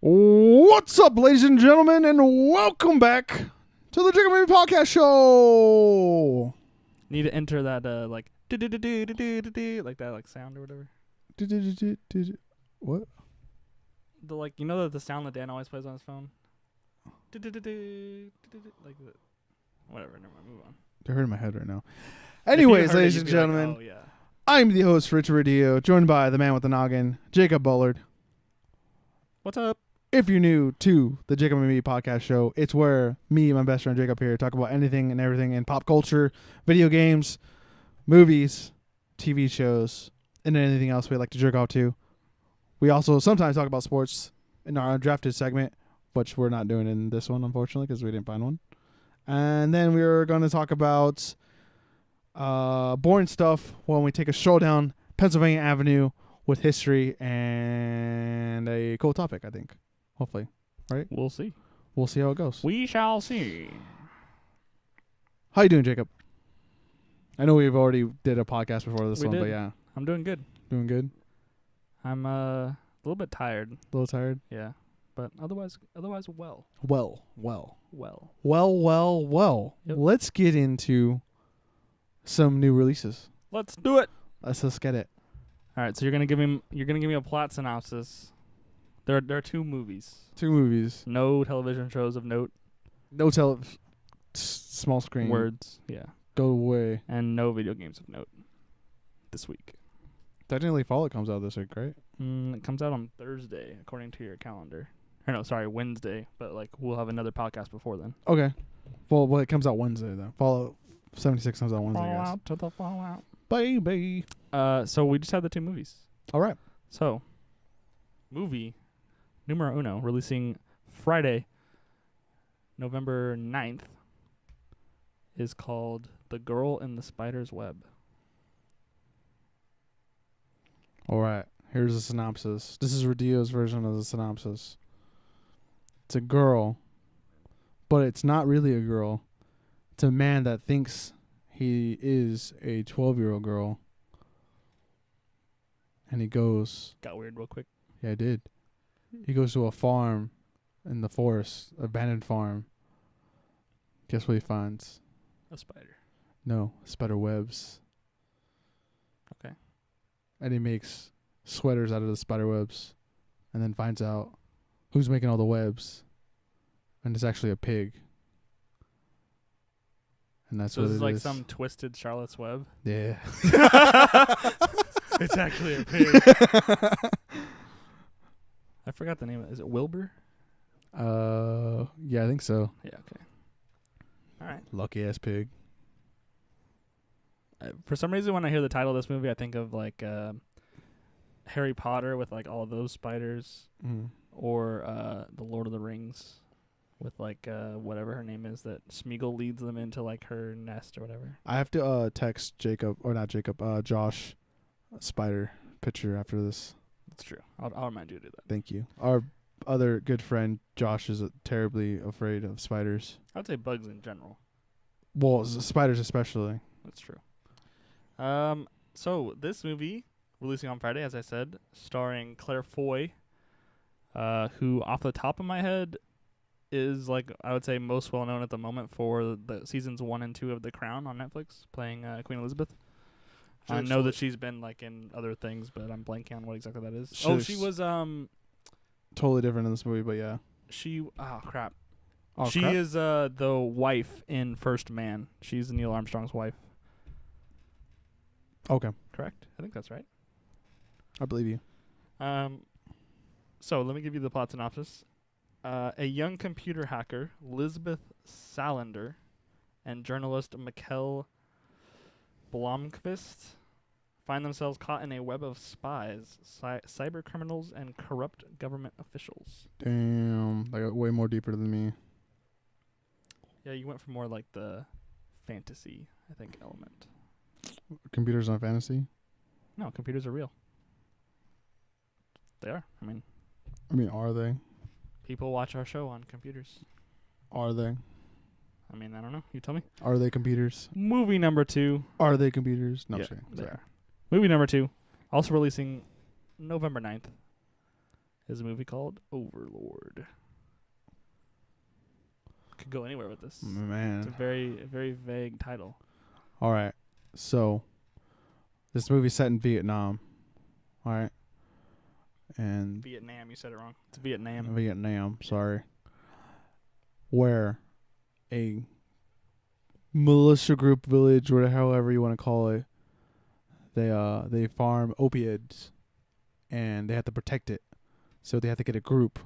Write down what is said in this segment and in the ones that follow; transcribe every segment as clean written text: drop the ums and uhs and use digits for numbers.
What's up, ladies and gentlemen, and welcome back to the Jacob Maybe Podcast Show. Need to enter that like like that like sound or whatever. What? The like the sound that Dan always plays on his phone. Like that. Whatever. Never mind. Move on. They're hurting my head right now. Anyways, ladies and gentlemen, oh yeah. I'm the host, Rich Radio, joined by the man with the noggin, Jacob Bullard. What's up? If you're new to the Jacob and Me Podcast Show, it's where me and my best friend Jacob here talk about anything and everything in pop culture, video games, movies, TV shows, and anything else we like to jerk off to. We also sometimes talk about sports in our undrafted segment, which we're not doing in this one, unfortunately, because we didn't find one. And then we're going to talk about boring stuff when we take a stroll down Pennsylvania Avenue with history and a cool topic, I think. Hopefully, right? We'll see. We'll see how it goes. We shall see. How you doing, Jacob? I know we've already did a podcast before this one, but yeah. I'm doing good. Doing good? I'm a little bit tired. A little tired? Yeah. But otherwise well. Well. Yep. Let's get into some new releases. Let's do it. Let's get it. All right, so you're gonna give me a plot synopsis. There are two movies. Two movies. No television shows of note. No small screen. Words. Yeah. Go away. And no video games of note this week. Technically, Fallout comes out this week, right? It comes out on Thursday, according to your calendar. Or no, sorry, Wednesday. But like we'll have another podcast before then. Okay. Well, it comes out Wednesday though. Fallout 76 comes out Wednesday, guys. Fallout to the Fallout. Baby. So we just had the two movies. All right. So, movie numero uno, releasing Friday, November 9th, is called The Girl in the Spider's Web. All right. Here's a synopsis. This is Radio's version of the synopsis. It's a girl, but it's not really a girl. It's a man that thinks he is a 12-year-old girl. And he goes... Got weird real quick. Yeah, I did. He goes to a farm in the forest, abandoned farm. Guess what he finds? A spider. No, spider webs. Okay. And he makes sweaters out of the spider webs. And then finds out who's making all the webs. And it's actually a pig. And that's So what this it is like is. some twisted Charlotte's Web. Yeah. It's actually a pig. I forgot the name of it. Is it Wilbur? Yeah, I think so. Yeah, okay. All right. Lucky ass pig. For some reason, when I hear the title of this movie, I think of like Harry Potter with like all those spiders, or The Lord of the Rings with like whatever her name is that Smeagol leads them into like her nest or whatever. I have to text Josh a spider picture after this. That's true. I'll remind you to do that. Thank you. Our other good friend Josh is terribly afraid of spiders. I would say bugs in general. Well, spiders especially. That's true. So this movie releasing on Friday, as I said, starring Claire Foy, who off the top of my head is like I would say most well known at the moment for the seasons 1 and 2 of The Crown on Netflix, playing Queen Elizabeth. I know that she's been like in other things, but I'm blanking on what exactly that is. She was totally different in this movie, but yeah. She crap. Oh, she crap? is the wife in First Man. She's Neil Armstrong's wife. Okay. Correct? I think that's right. I believe you. So let me give you the plot synopsis. A young computer hacker, Lisbeth Salander, and journalist Mikkel Blomqvist find themselves caught in a web of spies, cyber criminals, and corrupt government officials. Damn. They got way more deeper than me. Yeah, you went for more like the fantasy, I think, element. Computers on fantasy? No, computers are real. They are. I mean, are they? people watch our show on computers. Are they? I mean, I don't know. You tell me. Are they computers? Movie number 2. Are they computers? No, Yeah, I'm kidding. they Sorry. are. Movie number 2, also releasing November 9th, is a movie called Overlord. Could go anywhere with this. It's a Man. very vague title. All right. So, this movie's set in Vietnam. All right. And Vietnam, you said it wrong. It's Vietnam. Vietnam, sorry. Where a militia group village, or however you want to call it, they farm opioids, and they have to protect it. So they have to get a group,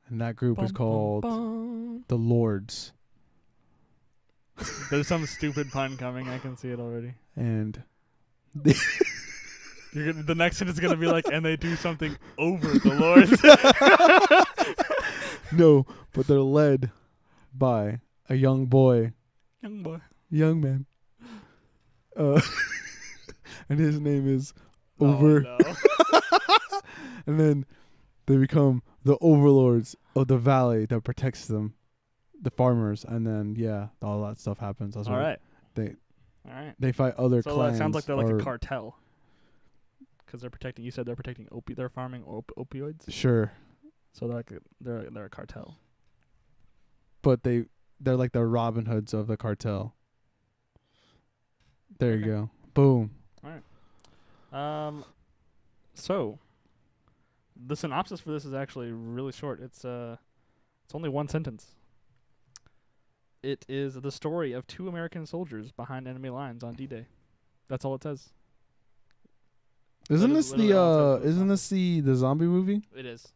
and that group is called the Lords. There's some stupid pun coming. I can see it already. And The next sentence is gonna be like, and they do something over the Lords. no, but they're led by a young boy, young man, and his name is Over. Oh, no. And then they become the overlords of the valley that protects them, the farmers, and then all that stuff happens. That's All what right. they fight other So clans. that sounds like they're like a cartel. Because they're protecting. You said they're protecting they're farming opioids. Sure, So they're like they're a cartel. but they're like the Robin Hoods of the cartel. There you go. Boom. All right. So the synopsis for this is actually really short. It's only one sentence. It is the story of 2 American soldiers behind enemy lines on D-Day. That's all it says. Isn't That this is literally all it says in the the zombie movie? It is.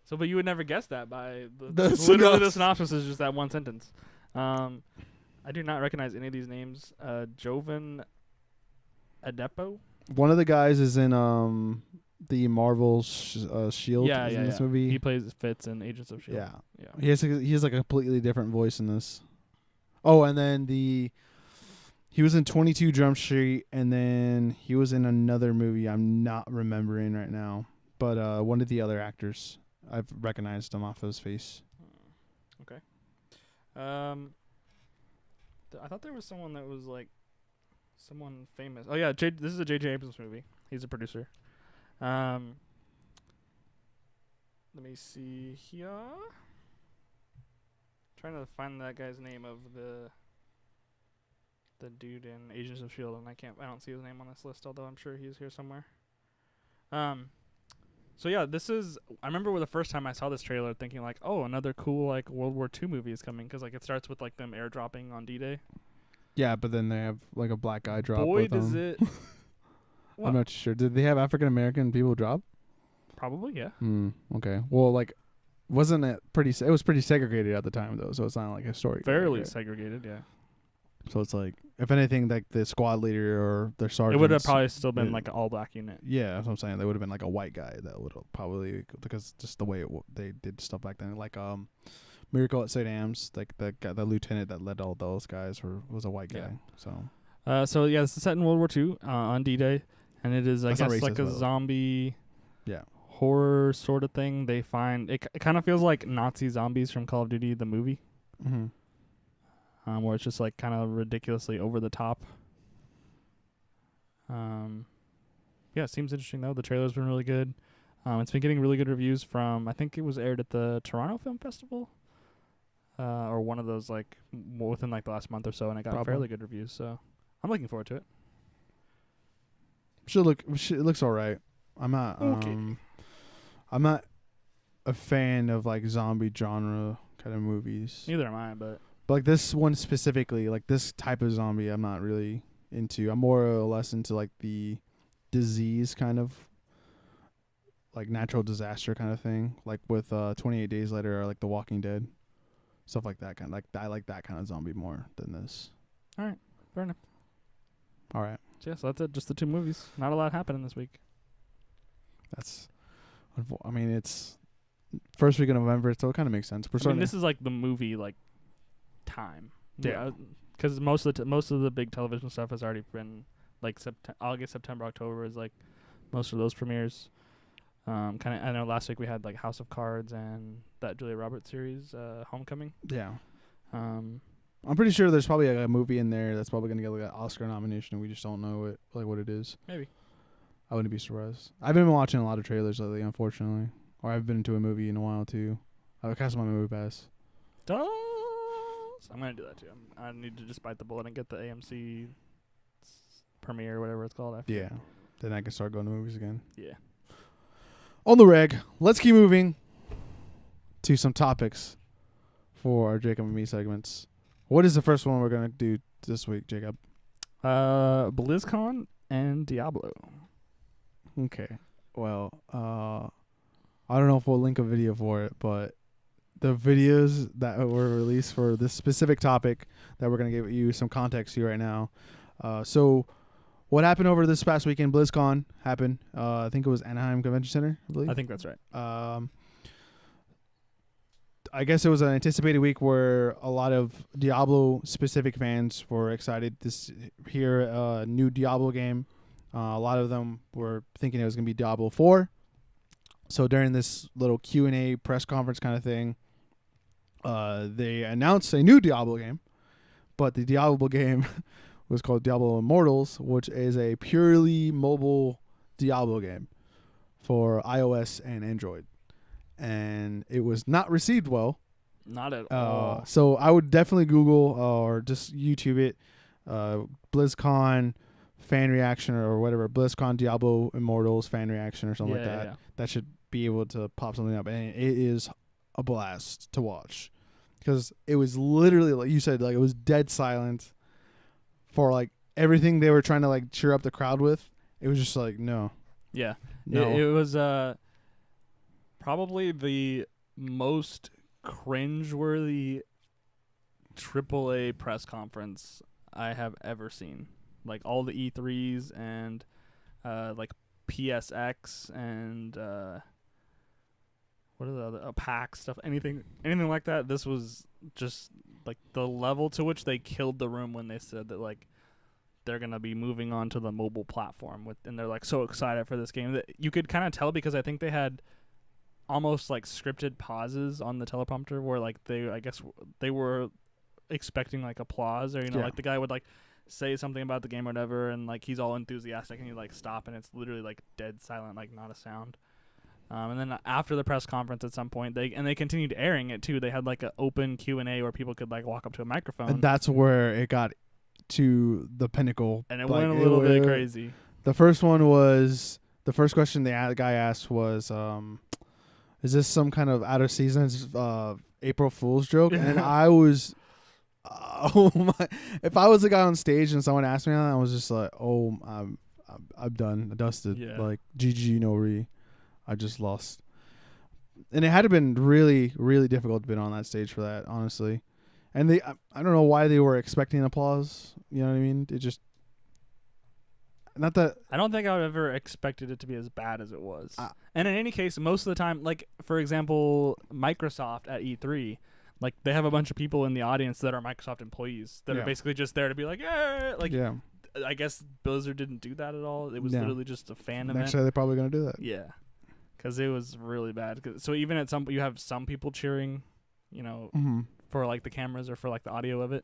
So, but you would never guess that by The literally the synopsis. synopsis is just that one sentence. I do not recognize any of these names. Jovan Adepo. One of the guys is in the Marvel Shield. Yeah, in this movie. He plays Fitz in Agents of Shield. Yeah. He has like a completely different voice in this. Oh, and then he was in 22 Jump Street, and then he was in another movie I'm not remembering right now. But one of the other actors, I've recognized him off of his face. Okay. I thought there was someone that was like someone famous. Oh yeah, this is a J.J. Abrams movie. He's a producer. Let me see here. Trying to find that guy's name of the dude in Agents of Shield, and I don't see his name on this list, although I'm sure he's here somewhere. So yeah, I remember the first time I saw this trailer thinking like, oh, another cool like World War II movie is coming, because like it starts with like them airdropping on D-Day. Yeah, but then they have like a black guy drop. Boy, with does them. it. I'm not sure. Did they have African American people drop? Probably, yeah. Okay. Well, like, wasn't it pretty? It was pretty segregated at the time, though, so it's not like historic. Fairly segregated, yeah. So it's like, if anything, like the squad leader or their sergeant. It would have probably still been like an all-black unit. Yeah, that's what I'm saying. They would have been like a white guy that would have probably, because just the way they did stuff back then. Like Miracle at St. Ames, like the lieutenant that led all those guys was a white guy. Yeah. So yeah, this is set in World War II on D-Day, and it is I That's not guess racist, like a by the way. zombie. Yeah. Horror sort of thing. They find it kind of feels like Nazi zombies from Call of Duty the movie. Mm-hmm. Where it's just like kind of ridiculously over the top. Yeah, it seems interesting though. The trailer's been really good. It's been getting really good reviews from, I think it was aired at the Toronto Film Festival, or one of those like within like the last month or so, and it got fairly good reviews. So I'm looking forward to it. It looks all right. I'm not a fan of like zombie genre kind of movies. Neither am I, but like this one specifically, like this type of zombie, I'm not really into. I'm more or less into like the disease kind of, like natural disaster kind of thing, like with 28 Days Later or like The Walking Dead, stuff like that kind. Like I like that kind of zombie more than this. All right, fair enough. All right. So that's it. Just the 2 movies. Not a lot happening this week. It's first week of November, so it kind of makes sense. This is like the movie like time. Yeah, because most of the big television stuff has already been like August, September, October is like most of those premieres. I know last week we had like House of Cards and that Julia Roberts series, Homecoming. Yeah. I'm pretty sure there's probably like a movie in there that's probably gonna get like an Oscar nomination, and we just don't know what it is. Maybe. I wouldn't be surprised. I've been watching a lot of trailers lately, unfortunately. or I've been to a movie in a while too. I'll cancel my movie pass. I'm gonna do that too. I need to just bite the bullet and get the AMC premiere, or whatever it's called. After. Yeah. Then I can start going to movies again. Yeah. On the reg, let's keep moving to some topics for our Jacob and me segments. What is the first one we're gonna do this week, Jacob? BlizzCon and Diablo. Okay. Well, I don't know if we'll link a video for it, but the videos that were released for this specific topic that we're going to give you some context to right now. So what happened over this past weekend? BlizzCon happened. I think it was Anaheim Convention Center, I believe. I think that's right. I guess it was an anticipated week where a lot of Diablo-specific fans were excited to hear a new Diablo game. A lot of them were thinking it was going to be Diablo 4. So during this little Q&A press conference kind of thing, they announced a new Diablo game. But the Diablo game was called Diablo Immortals, which is a purely mobile Diablo game for iOS and Android. And it was not received well. Not at all. So I would definitely Google or just YouTube it, BlizzCon fan reaction or whatever, BlizzCon Diablo Immortals fan reaction or something like that. Yeah. That should be able to pop something up, and it is a blast to watch because it was literally, like you said, like it was dead silent for like everything they were trying to like cheer up the crowd with. It was just like no. Yeah. No. It was probably the most cringeworthy AAA press conference I have ever seen. Like all the E3s and like PSX and what are the other PAX stuff, anything like that. This was just like the level to which they killed the room when they said that like they're gonna be moving on to the mobile platform and they're like so excited for this game that you could kind of tell because I think they had almost like scripted pauses on the teleprompter where like they were expecting like applause or like the guy would like say something about the game or whatever and like he's all enthusiastic and he like stop and it's literally like dead silent, like not a sound. And then after the press conference at some point they continued airing it too. They had like an open Q&A where people could like walk up to a microphone. And that's where it got to the pinnacle. And it went a little bit crazy. The first question the guy asked was, is this some kind of out of season April Fool's joke? And I was, oh my! If I was the guy on stage and someone asked me that, I was just like, oh, I'm done, dusted. Yeah. Like GG no re, I just lost. And it had to been really, really difficult to be on that stage for that, honestly. And I don't know why they were expecting applause. You know what I mean? It just. Not that I don't think I would ever expected it to be as bad as it was. And in any case, most of the time, like for example, Microsoft at E3, like they have a bunch of people in the audience that are Microsoft employees that are basically just there to be like, yeah. I guess Blizzard didn't do that at all. It was literally just a fan event. Next year they're probably gonna do that. Yeah, because it was really bad. So even at you have some people cheering, for like the cameras or for like the audio of it.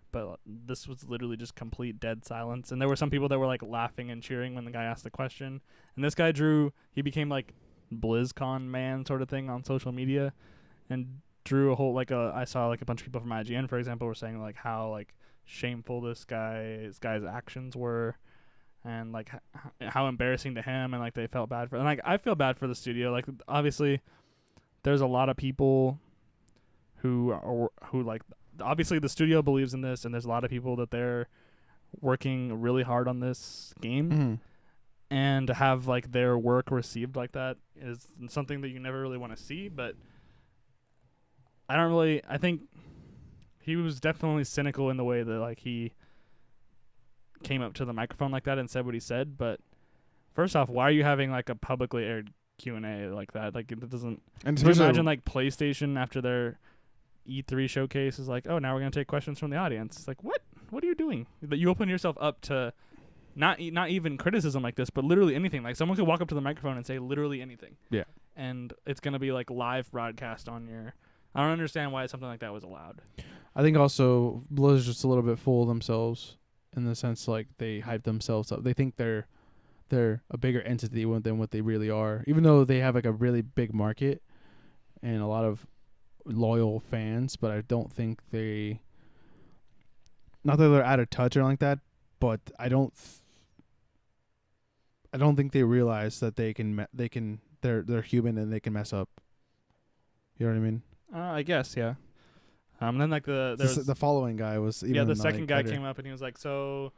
But this was literally just complete dead silence. And there were some people that were like laughing and cheering when the guy asked the question. And this guy he became like BlizzCon man sort of thing on social media and drew a whole I saw like a bunch of people from IGN, for example, were saying like how like shameful this guy's actions were and like how embarrassing to him and like they felt bad for. And like I feel bad for the studio. Like obviously there's a lot of people who like obviously the studio believes in this and there's a lot of people that they're working really hard on this game. Mm-hmm. And to have like their work received like that is something that you never really want to see. But I think he was definitely cynical in the way that like he came up to the microphone like that and said what he said. But first off, why are you having like a publicly aired Q&A like that? Like it doesn't. And can you imagine like PlayStation after their E3 showcase is like, oh, now we're going to take questions from the audience. It's like, what are you doing? That you open yourself up to not even criticism like this, but literally anything. Like someone could walk up to the microphone and say literally anything. Yeah. And it's going to be like live broadcast on your. I don't understand why something like that was allowed. I think also Blizzard's just a little bit full of themselves in the sense like they hype themselves up. They think they're they're a bigger entity than what they really are. Even though they have like a really big market and a lot of loyal fans, but I don't think not that they're out of touch or like that, but I don't think they realize that they're human and they can mess up. You know what I mean? I guess, yeah. Then like The following guy was even the second guy came up and he was like, so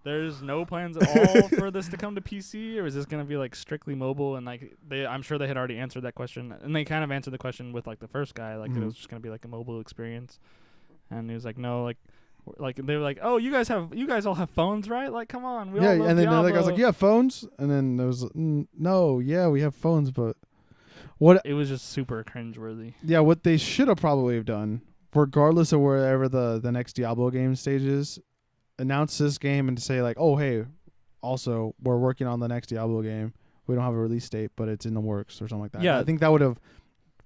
there's no plans at all for this to come to PC, or is this gonna be like strictly mobile? And like I'm sure they had already answered that question, and they kind of answered the question with like the first guy, like it was just gonna be like a mobile experience, and he was like, no, like they were like, oh, you guys all have phones, right? Like, come on, we all love and then Diablo. like I was like, you have phones, and then there was no, yeah, we have phones, but what? It was just super cringeworthy. Yeah, what they should have probably have done, regardless of wherever the next Diablo game stage is, announce this game and say like, oh hey, also we're working on the next Diablo game. We don't have a release date, but it's in the works or something like that. Yeah, I think that would have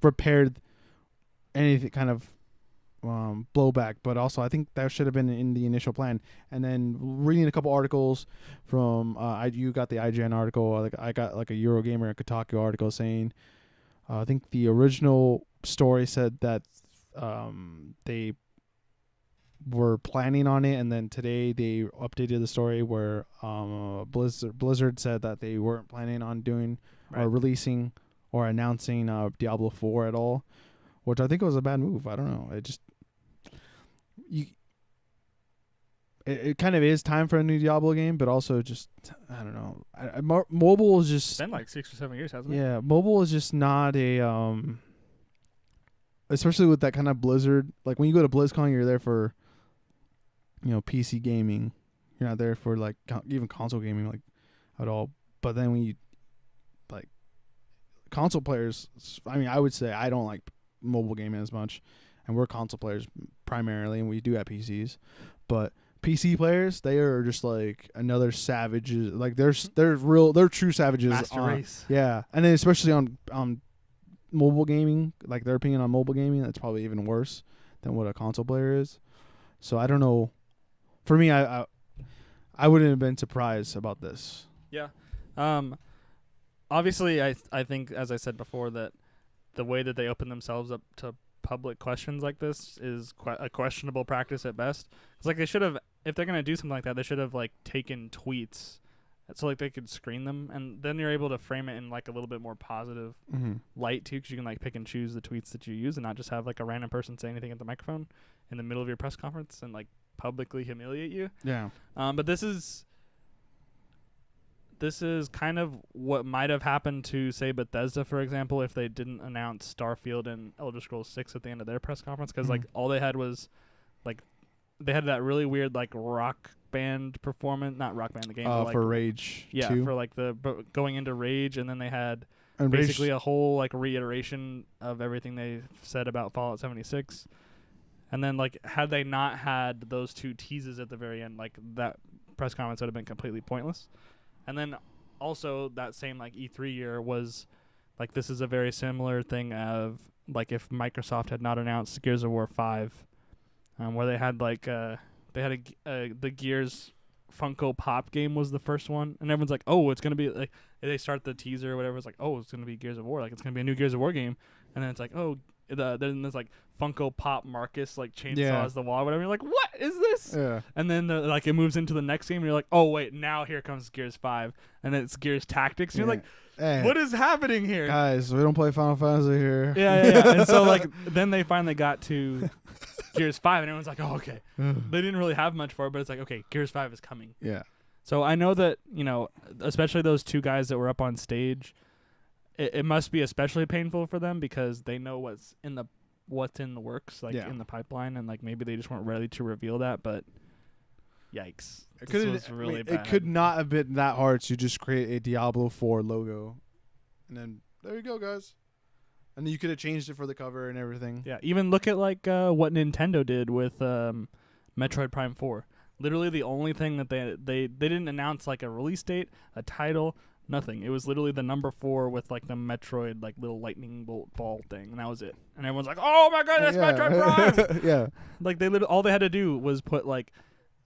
prepared anything kind of blowback, but also I think that should have been in the initial plan. And then reading a couple articles from you got the IGN article, like I got like a Eurogamer and Kotaku article saying I think the original story said that they were planning on it, and then today they updated the story where Blizzard said that they weren't planning on doing or releasing or announcing Diablo 4 at all, which I think was a bad move. I don't know. It kind of is time for a new Diablo game, but also just I don't know. Mobile is just it's been like 6 or 7 years, hasn't it? Yeah, mobile is just not a especially with that kind of Blizzard. Like when you go to BlizzCon, you're there for PC gaming. You're not there for like even console gaming like at all. But then when you like console players, I mean, I would say I don't like mobile gaming as much, and we're console players primarily, and we do have PCs, but PC players, they are just like another savages. Like they're true savages. Master race. Yeah, and then especially on mobile gaming, like their opinion on mobile gaming, that's probably even worse than what a console player is. So I don't know. For me, I wouldn't have been surprised about this. Yeah. Obviously, I think, as I said before, that the way that they open themselves up to public questions like this is a questionable practice at best. It's like they should have, if they're gonna do something like that, they should have like taken tweets, so like they could screen them, and then you're able to frame it in like a little bit more positive light too, because you can like pick and choose the tweets that you use, and not just have like a random person say anything at the microphone in the middle of your press conference and like publicly humiliate you. Yeah. But this is kind of what might have happened to, say, Bethesda, for example, if they didn't announce Starfield and Elder Scrolls 6 at the end of their press conference, because like all they had was like they had that really weird like rock band performance, not rock band the game, but, like, for Rage. Yeah, 2? for like going into Rage, and then they had and basically a whole like reiteration of everything they said about Fallout 76. And then like had they not had those two teases at the very end, like that press conference would have been completely pointless. And then also that same like E3 year was like, this is a very similar thing of like if Microsoft had not announced Gears of War 5, where they had like the Gears Funko Pop game was the first one, and everyone's like, oh, it's gonna be like, they start the teaser or whatever, it's like, oh, it's gonna be Gears of War, like it's gonna be a new Gears of War game, and then it's like, oh, then there's like Funko Pop Marcus like chainsaws the wall, whatever. You're like, what is this? Yeah. And then like it moves into the next game, and you're like, oh wait, now here comes Gears 5, and then it's Gears Tactics. And you're like, hey, what is happening here, guys? We don't play Final Fantasy here. Yeah. And so like then they finally got to Gears 5, and everyone's like, oh okay. They didn't really have much for it, but it's like, okay, Gears 5 is coming. Yeah. So I know that, especially those two guys that were up on stage, it must be especially painful for them because they know what's in the works, like in the pipeline, and like maybe they just weren't ready to reveal that. But yikes, this was really bad. It could not have been that hard to just create a Diablo 4 logo, and then there you go, guys. And then you could have changed it for the cover and everything. Yeah, even look at like what Nintendo did with Metroid Prime 4. Literally the only thing that they didn't announce like a release date, a title. Nothing. It was literally the number 4 with like the Metroid like little lightning bolt ball thing, and that was it. And everyone's like, "Oh my god, that's Metroid Prime!" Yeah. Like all they had to do was put like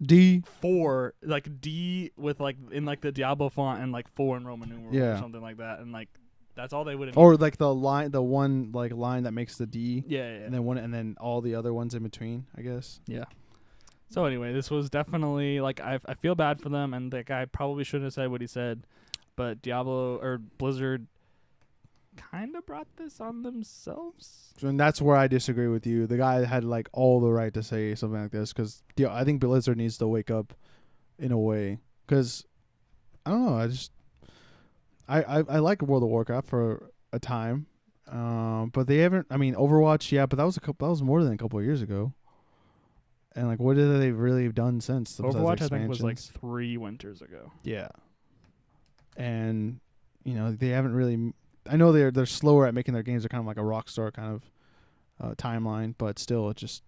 D. 4, like D with like in like the Diablo font and like 4 in Roman numerals Yeah. or something like that, and like that's all they would have. Or like the one like line that makes the D, Yeah. and then all the other ones in between, I guess. Yeah. So anyway, this was definitely like I feel bad for them, and the guy probably shouldn't have said what he said, but Diablo or Blizzard kind of brought this on themselves. And that's where I disagree with you. The guy had like all the right to say something like this because I think Blizzard needs to wake up in a way. Because I don't know. I like World of Warcraft for a time, but they haven't. I mean, Overwatch, yeah, but that was more than a couple of years ago. And like, what have they really done since? Overwatch, I think, was like 3 winters ago. Yeah. And they haven't really. I know they're slower at making their games. They're kind of like a Rockstar kind of timeline, but still, it just,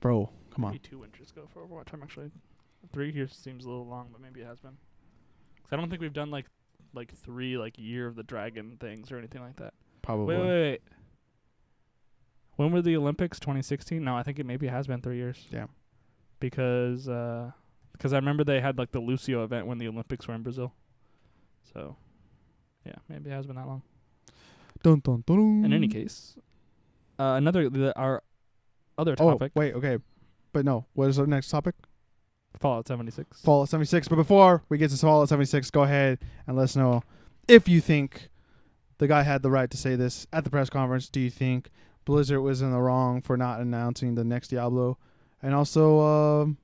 bro, come Maybe on. 2 winters ago for Overwatch. I'm actually 3 years seems a little long, but maybe it has been. 'Cause I don't think we've done like 3 like Year of the Dragon things or anything like that. Probably. Wait. When were the Olympics? 2016? No, I think it maybe has been 3 years. Yeah. Because I remember they had like the Lucio event when the Olympics were in Brazil. So, yeah, maybe it has been that long. Dun, dun, dun. In any case, our other Oh, topic, wait, okay. But no, what is our next topic? Fallout 76. Fallout 76. But before we get to Fallout 76, go ahead and let us know if you think the guy had the right to say this at the press conference. Do you think Blizzard was in the wrong for not announcing the next Diablo? And also,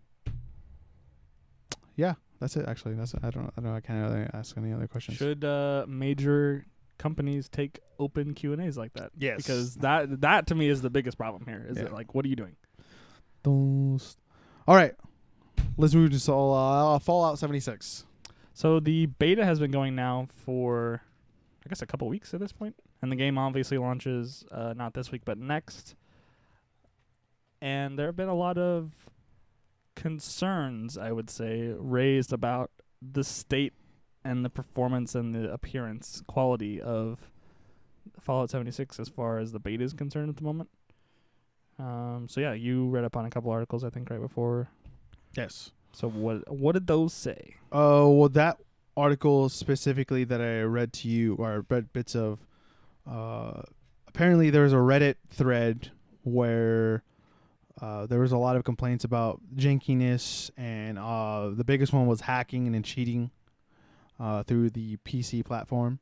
yeah, that's it. Actually, that's it. I don't know. I can't really ask any other questions. Should major companies take open Q&As like that? Yes. Because that to me is the biggest problem here. Is it like, what are you doing? All right. Let's move to Fallout 76. So the beta has been going now for, I guess, a couple weeks at this point. And the game obviously launches not this week, but next. And there have been a lot of concerns, I would say, raised about the state and the performance and the appearance quality of Fallout 76 as far as the beta is concerned at the moment. So yeah, you read up on a couple articles, I think, right before. Yes. So what did those say? Oh, well, that article specifically that I read to you, or read bits of, apparently there was a Reddit thread where there was a lot of complaints about jankiness, and the biggest one was hacking and cheating through the PC platform.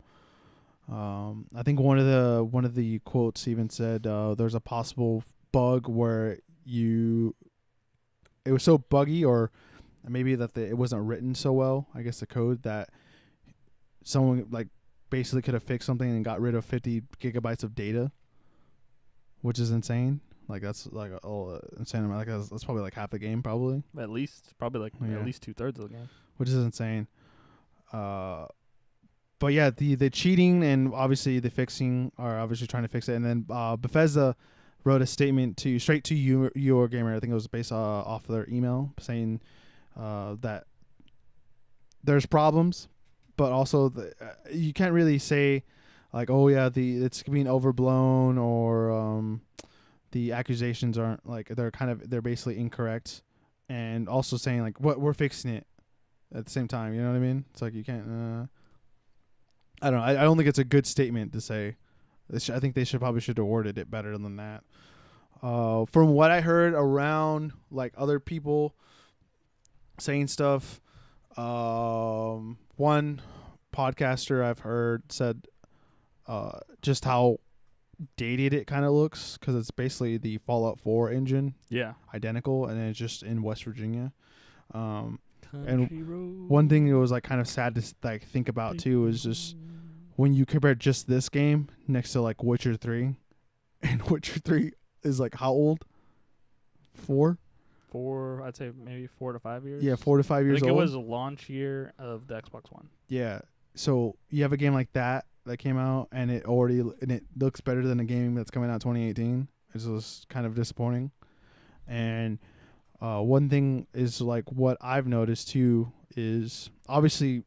I think one of the quotes even said there's a possible bug where it was so buggy, or maybe that it wasn't written so well, I guess the code, that someone like basically could have fixed something and got rid of 50 gigabytes of data, which is insane. Like that's like insane amount. Like that's probably like half the game, probably. At least 2/3 of the game, which is insane. But yeah, the cheating and obviously the fixing are obviously trying to fix it. And then Bethesda wrote a statement straight to your gamer. I think it was based off their email, saying that there's problems, but also you can't really say like, oh yeah, it's being overblown, or the accusations aren't like, they're basically incorrect, and also saying like what we're fixing it at the same time. You know what I mean? It's like you can't. I don't know. I don't think it's a good statement to say. I think they probably should have worded it better than that. From what I heard around, like other people saying stuff, one podcaster I've heard said just how dated it kind of looks, because it's basically the Fallout 4 engine, identical, and it's just in West Virginia. And one thing that was like kind of sad to like think about too is just when you compare just this game next to like Witcher 3, and Witcher 3 is like how old? 4, I'd say maybe 4 to 5 years. Yeah, 4 to 5 years I think old. it was a launch year of the Xbox One. Yeah, so you have a game like that came out, and it looks better than a game that's coming out 2018. It's just kind of disappointing. And one thing is like what I've noticed too is obviously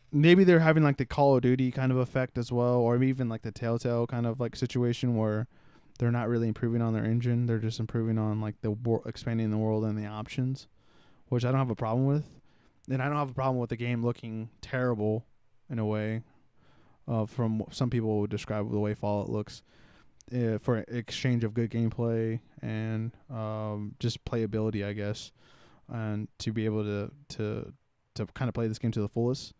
maybe they're having like the Call of Duty kind of effect as well, or even like the Telltale kind of like situation where they're not really improving on their engine. They're just improving on like expanding the world and the options, which I don't have a problem with. And I don't have a problem with the game looking terrible in a way. From some people would describe the way Fallout looks, for exchange of good gameplay and just playability, I guess, and to be able to kind of play this game to the fullest.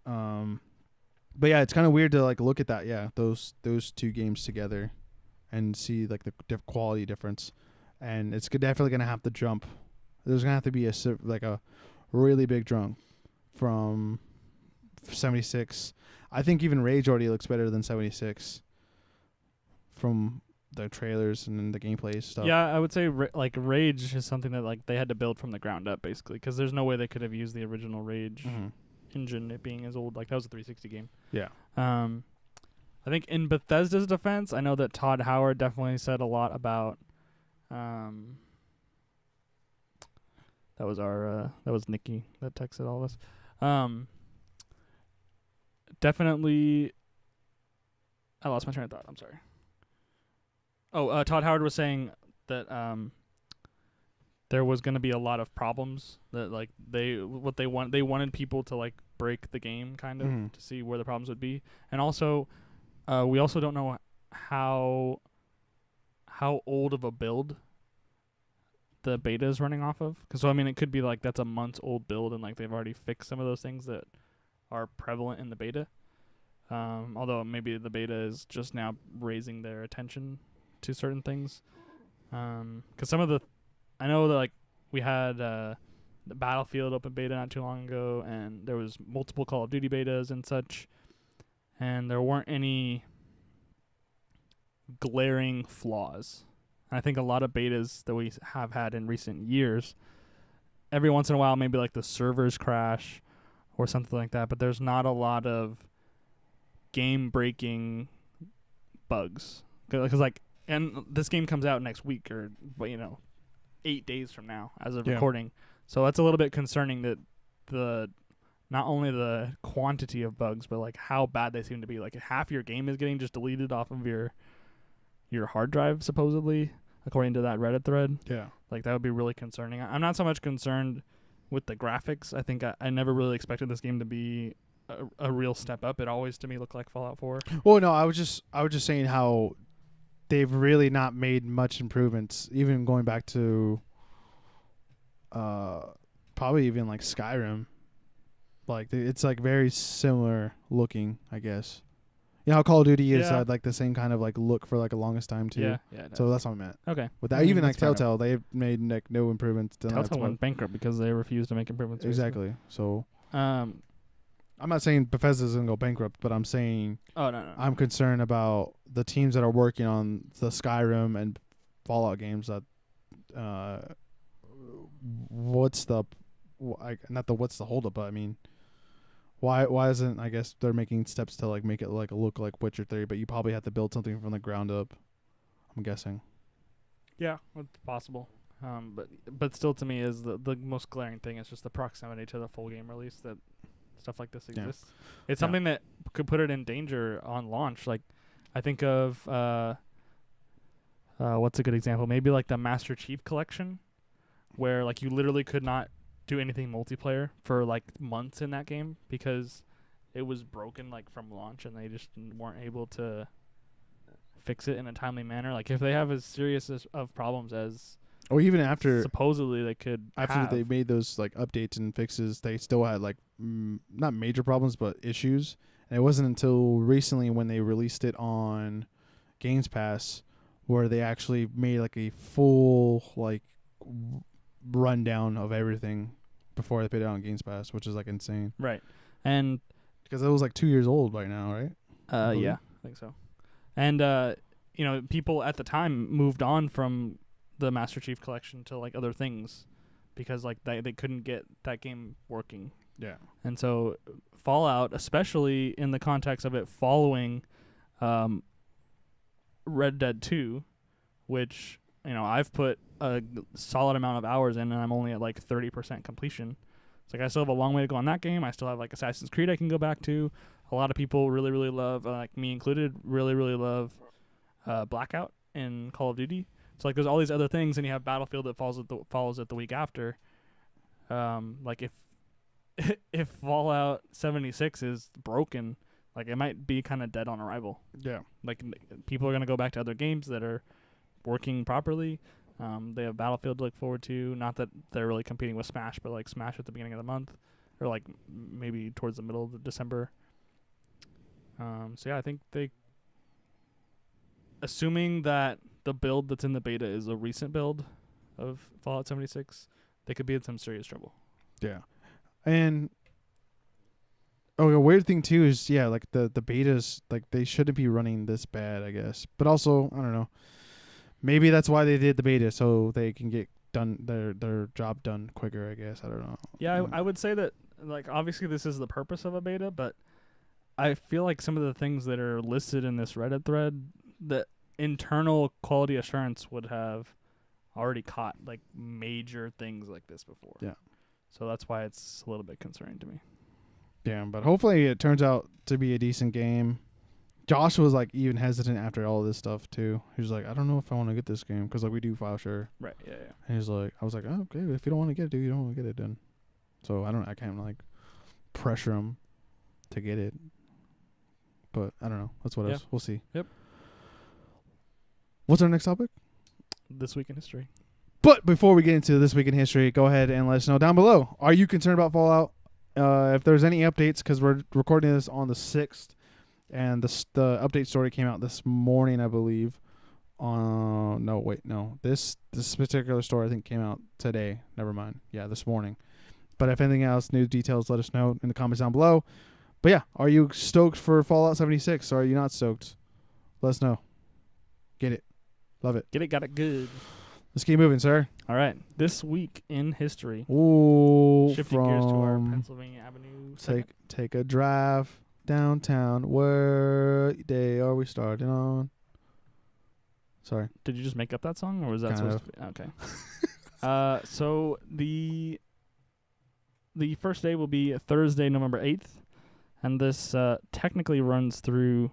But yeah, it's kind of weird to like look at that. Yeah, those two games together, and see like the quality difference, and it's definitely gonna have to jump. There's gonna have to be a really big jump from 76. I think even Rage already looks better than 76 from the trailers and the gameplay stuff. Yeah, I would say Rage is something that like they had to build from the ground up basically, because there's no way they could have used the original Rage engine, it being as old. Like that was a 360 game. Yeah. I think in Bethesda's defense, I know that Todd Howard definitely said a lot about. That was Nikki that texted all of us. Definitely. I lost my train of thought. I'm sorry. Oh, Todd Howard was saying that there was going to be a lot of problems, that like they wanted people to like break the game kind of to see where the problems would be, and also we also don't know how old of a build the beta is running off of. Because so I mean, it could be like that's a month's old build, and like they've already fixed some of those things that are prevalent in the beta. Although maybe the beta is just now raising their attention to certain things. Because some of the, I know that like we had the Battlefield open beta not too long ago, and there was multiple Call of Duty betas and such, and there weren't any glaring flaws. I think a lot of betas that we have had in recent years, every once in a while maybe like the servers crash or something like that, but there's not a lot of game-breaking bugs. Because like, and this game comes out next week, or 8 days from now as of recording. So that's a little bit concerning, that the not only the quantity of bugs, but like how bad they seem to be. Like half your game is getting just deleted off of your hard drive, supposedly, according to that Reddit thread. Yeah. Like that would be really concerning. I'm not so much concerned with the graphics. I think I never really expected this game to be a real step up. It always to me looked like Fallout 4. Well, no, I was just saying how they've really not made much improvements, even going back to probably even like Skyrim. Like it's like very similar looking, I guess. You know how Call of Duty is like the same kind of like look for like the longest time too. Yeah. So that's what I meant. Okay. With that, even like Telltale, they've made like no improvements. Telltale went bankrupt because they refused to make improvements. Exactly. So I'm not saying Bethesda's gonna go bankrupt, but I'm saying no. I'm concerned about the teams that are working on the Skyrim and Fallout games. That what's the holdup? But I mean, why isn't, I guess they're making steps to like make it like look like Witcher 3, but you probably have to build something from the ground up, I'm guessing. Yeah, it's possible. But still, to me, is the most glaring thing is just the proximity to the full game release, that stuff like this exists. It's something that could put it in danger on launch. Like, I think of what's a good example? Maybe like the Master Chief Collection, where like you literally could not do anything multiplayer for like months in that game because it was broken like from launch, and they just weren't able to fix it in a timely manner. Like if they have as serious of problems as, or even after supposedly they could they made those like updates and fixes, they still had like not major problems but issues. And it wasn't until recently when they released it on Games Pass where they actually made like a full like rundown of everything before they put it on Games Pass, which is like insane. Right. And because it was like 2 years old right now, right? Yeah, I think so. And people at the time moved on from the Master Chief Collection to like other things because like they couldn't get that game working. Yeah. And so Fallout, especially in the context of it following Red Dead 2, which I've put a solid amount of hours in, and I'm only at like 30% completion. It's like I still have a long way to go on that game. I still have like Assassin's Creed I can go back to. A lot of people really, really love, like me included, really, really love Blackout. in Call of Duty. So like there's all these other things, and you have Battlefield that follows it the week after. Like if Fallout 76 is broken, like it might be kind of dead on arrival. Yeah. Like people are gonna go back to other games that are working properly. They have Battlefield to look forward to. Not that they're really competing with Smash, but like Smash at the beginning of the month, or like maybe towards the middle of December. So yeah, I think assuming that the build that's in the beta is a recent build of Fallout 76, they could be in some serious trouble. Yeah. And a weird thing too is like the betas, like they shouldn't be running this bad, I guess. But also, I don't know. Maybe that's why they did the beta, so they can get done their job done quicker, I guess. I don't know. Yeah, I would say that like obviously this is the purpose of a beta, but I feel like some of the things that are listed in this Reddit thread, that internal quality assurance would have already caught like major things like this before. Yeah. So that's why it's a little bit concerning to me. Yeah, but hopefully it turns out to be a decent game. Josh was like even hesitant after all this stuff too. He was like, I don't know if I want to get this game because like we do file share. Right. Yeah. Yeah. And he's like, I was like, oh, okay, if you don't want to get it, dude, you don't want to get it then. So I can't like pressure him to get it. But I don't know. That's what else. We'll see. Yep. What's our next topic? This week in history. But before we get into this week in history, go ahead and let us know down below. Are you concerned about Fallout? If there's any updates, because we're recording this on the 6th, and the update story came out this morning, I believe. This particular story I think came out today. Never mind. Yeah, this morning. But if anything else, new details, let us know in the comments down below. But yeah, are you stoked for Fallout 76 or are you not stoked? Let us know. Get it. Love it. Get it, got it good. Let's keep moving, sir. All right. This week in history. Ooh, Shifting gears to our Pennsylvania Avenue segment. Take a drive downtown. What day are we starting on? Sorry. Did you just make up that song, or was that Kind supposed to be? Okay. So the first day will be Thursday, November 8th, and this technically runs through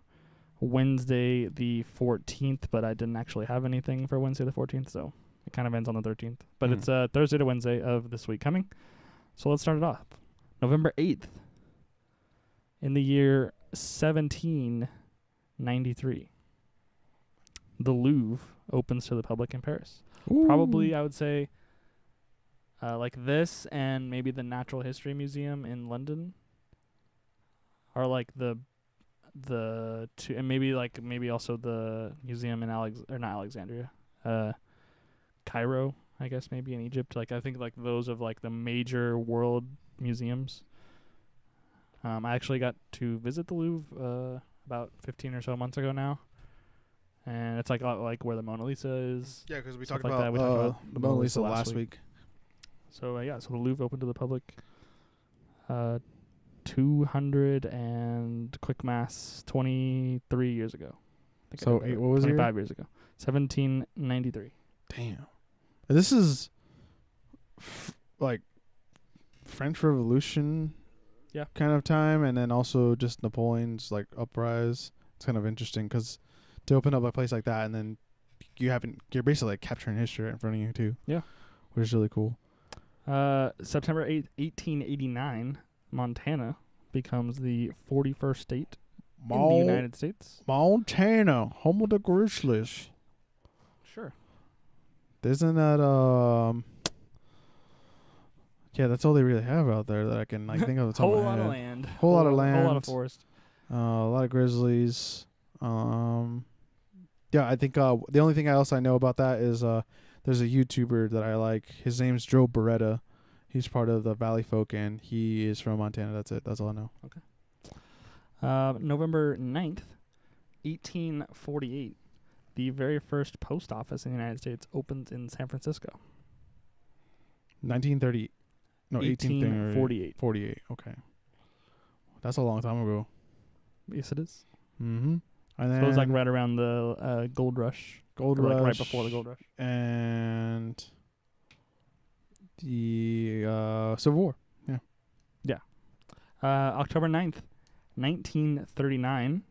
Wednesday the 14th, but I didn't actually have anything for Wednesday the 14th, so it kind of ends on the 13th. But it's Thursday to Wednesday of this week coming. So let's start it off. November 8th, in the year 1793, the Louvre opens to the public in Paris. Ooh. Probably, I would say, like this and maybe the Natural History Museum in London are like the two, and maybe also the museum in Cairo, I guess, maybe in Egypt. Like I think like those of like the major world museums. I actually got to visit the Louvre about 15 or so months ago now, and it's like where the Mona Lisa is. Yeah, because we Stuff talked like about that. We talked about the Mona Lisa last week. So so the Louvre opened to the public 200 and quick maths 23 years ago. So what was it? 25 years ago. 1793. Damn. This is like French Revolution kind of time, and then also just Napoleon's like uprise. It's kind of interesting because to open up a place like that and then you're basically like capturing history in front of you too. Yeah. Which is really cool. September 8th, 1889, Montana becomes the 41st state in the United States. Montana, home of the Grizzlies. Sure. Isn't that yeah, that's all they really have out there that I can like think of the top of my head. Whole lot of land. Whole lot of land. Whole lot of forest. A lot of grizzlies. Yeah, I think the only thing else I know about that is there's a YouTuber that I like. His name's Joe Beretta. He's part of the Valley Folk, and he is from Montana. That's it. That's all I know. Okay. November 9th, 1848, the very first post office in the United States opens in San Francisco. 1930. No, 1848. 48. Okay. That's a long time ago. Yes, it is. Mm-hmm. And then so it was like right around the gold rush. Gold rush. Like right before the gold rush. And the Civil War. Yeah. Yeah. October 9th, 1939,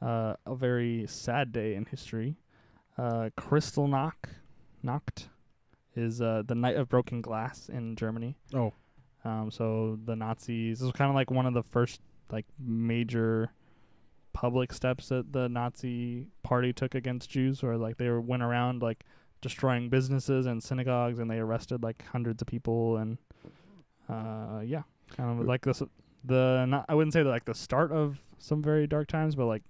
a very sad day in history. Nacht is the Night of Broken Glass in Germany. Oh. So the Nazis, this was kind of like one of the first like major public steps that the Nazi party took against Jews, or like they went around like destroying businesses and synagogues, and they arrested like hundreds of people, and yeah, kind of like this. I wouldn't say like the start of some very dark times, but like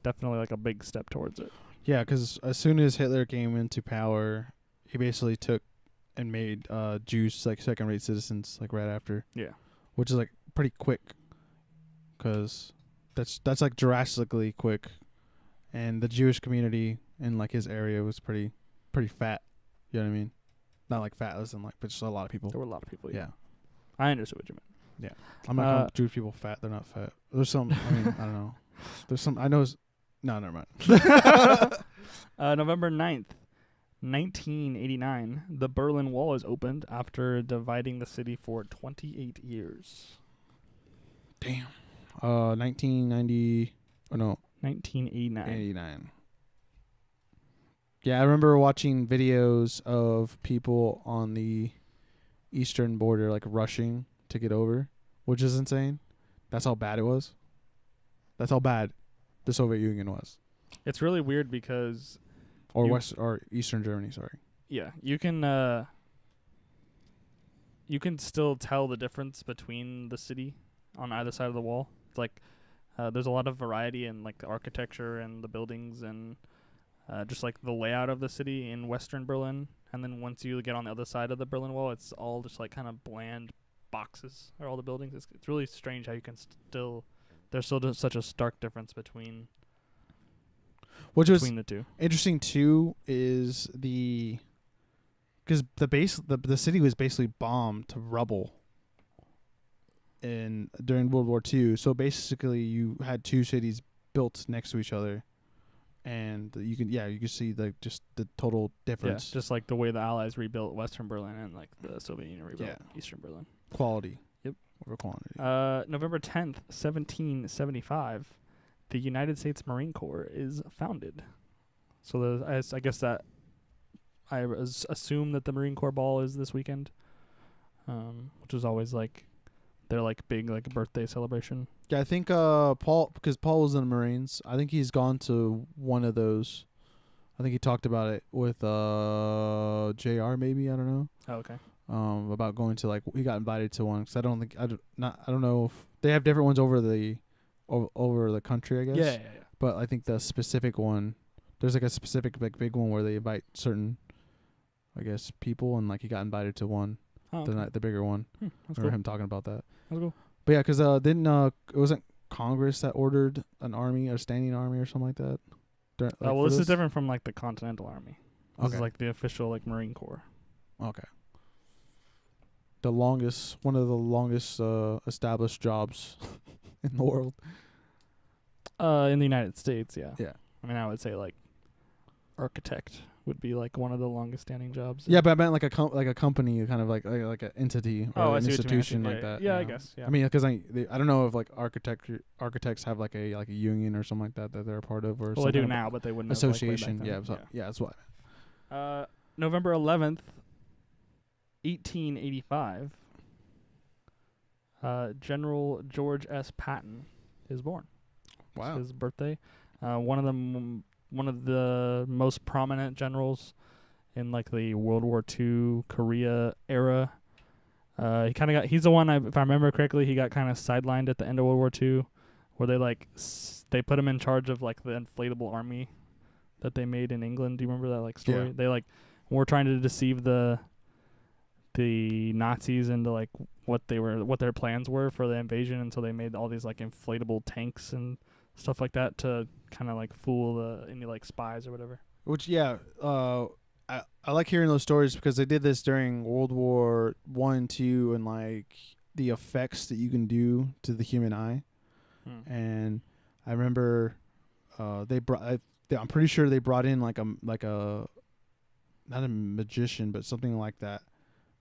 definitely like a big step towards it. Yeah, because as soon as Hitler came into power, he basically took and made Jews like second-rate citizens like right after. Yeah, which is like pretty quick, because that's like drastically quick, and the Jewish community in like his area was pretty fat. You know what I mean? Not like fat as in like, but just a lot of people. there were a lot of people. Yeah. I understood what you meant. I'm not calling Jewish people fat. They're not fat. There's some. I mean, I don't know. There's some. I know. No, never mind. November 9th, 1989, the Berlin Wall is opened after dividing the city for 28 years. Damn. 1990. Oh no. 1989. 89. Yeah, I remember watching videos of people on the eastern border like rushing to get over, which is insane. That's how bad it was. That's how bad the Soviet Union was. It's really weird because Or Eastern Germany, sorry. yeah, you can still tell the difference between the city on either side of the wall. It's like there's a lot of variety in like the architecture and the buildings and just like the layout of the city in Western Berlin. And then once you get on the other side of the Berlin Wall, it's all just like kind of bland boxes are all the buildings. It's really strange how you can there's still just such a stark difference between the two. Interesting too is because the city was basically bombed to rubble during World War II. So basically, you had two cities built next to each other, and you can see just the total difference. Yeah, just like the way the Allies rebuilt Western Berlin and like the Soviet Union rebuilt Eastern Berlin. Quality. Yep. Over quantity. November 10th, 1775, the United States Marine Corps is founded. So I guess that I assume that the Marine Corps Ball is this weekend, which is always like their like big like birthday celebration. Yeah, I think Paul, because Paul was in the Marines, I think he's gone to one of those. I think he talked about it with JR maybe, I don't know. Oh, okay. About going to like, he got invited to one, because I don't know if they have different ones over the country, I guess. Yeah. But I think the specific one, there's like a specific like big one where they invite certain, I guess, people, and like he got invited to one, the bigger one. That's I remember cool. him talking about that. That's cool. But yeah, because it wasn't Congress that ordered a standing army or something like that. Well, this is different from like the Continental Army. This is Okay. like the official like Marine Corps. Okay. One of the longest established jobs in the world. In the United States, yeah. Yeah. I mean, I would say like architect would be like one of the longest standing jobs. Yeah, but I meant like a company, kind of like an entity or an institution like that. Yeah, I guess. Yeah. I mean, because I don't know if like architects have like a union or something like that they're a part of, or well, they do now, but they wouldn't. Association. Have, like, Yeah, that's what. November 11th, 1885. General George S. Patton is born. Wow. It's his birthday. One of the most prominent generals in like the World War II Korea era. He's the one, if I remember correctly, he got kind of sidelined at the end of World War II, where they put him in charge of like the inflatable army that they made in England. Do you remember that like story? Yeah. They like were trying to deceive the Nazis into like what their plans were for the invasion, and so they made all these like inflatable tanks and stuff like that to kind of like fool any like spies or whatever. Which I like hearing those stories, because they did this during World War I and II, and like the effects that you can do to the human eye. And I remember I'm pretty sure they brought in like a not a magician, but something like that,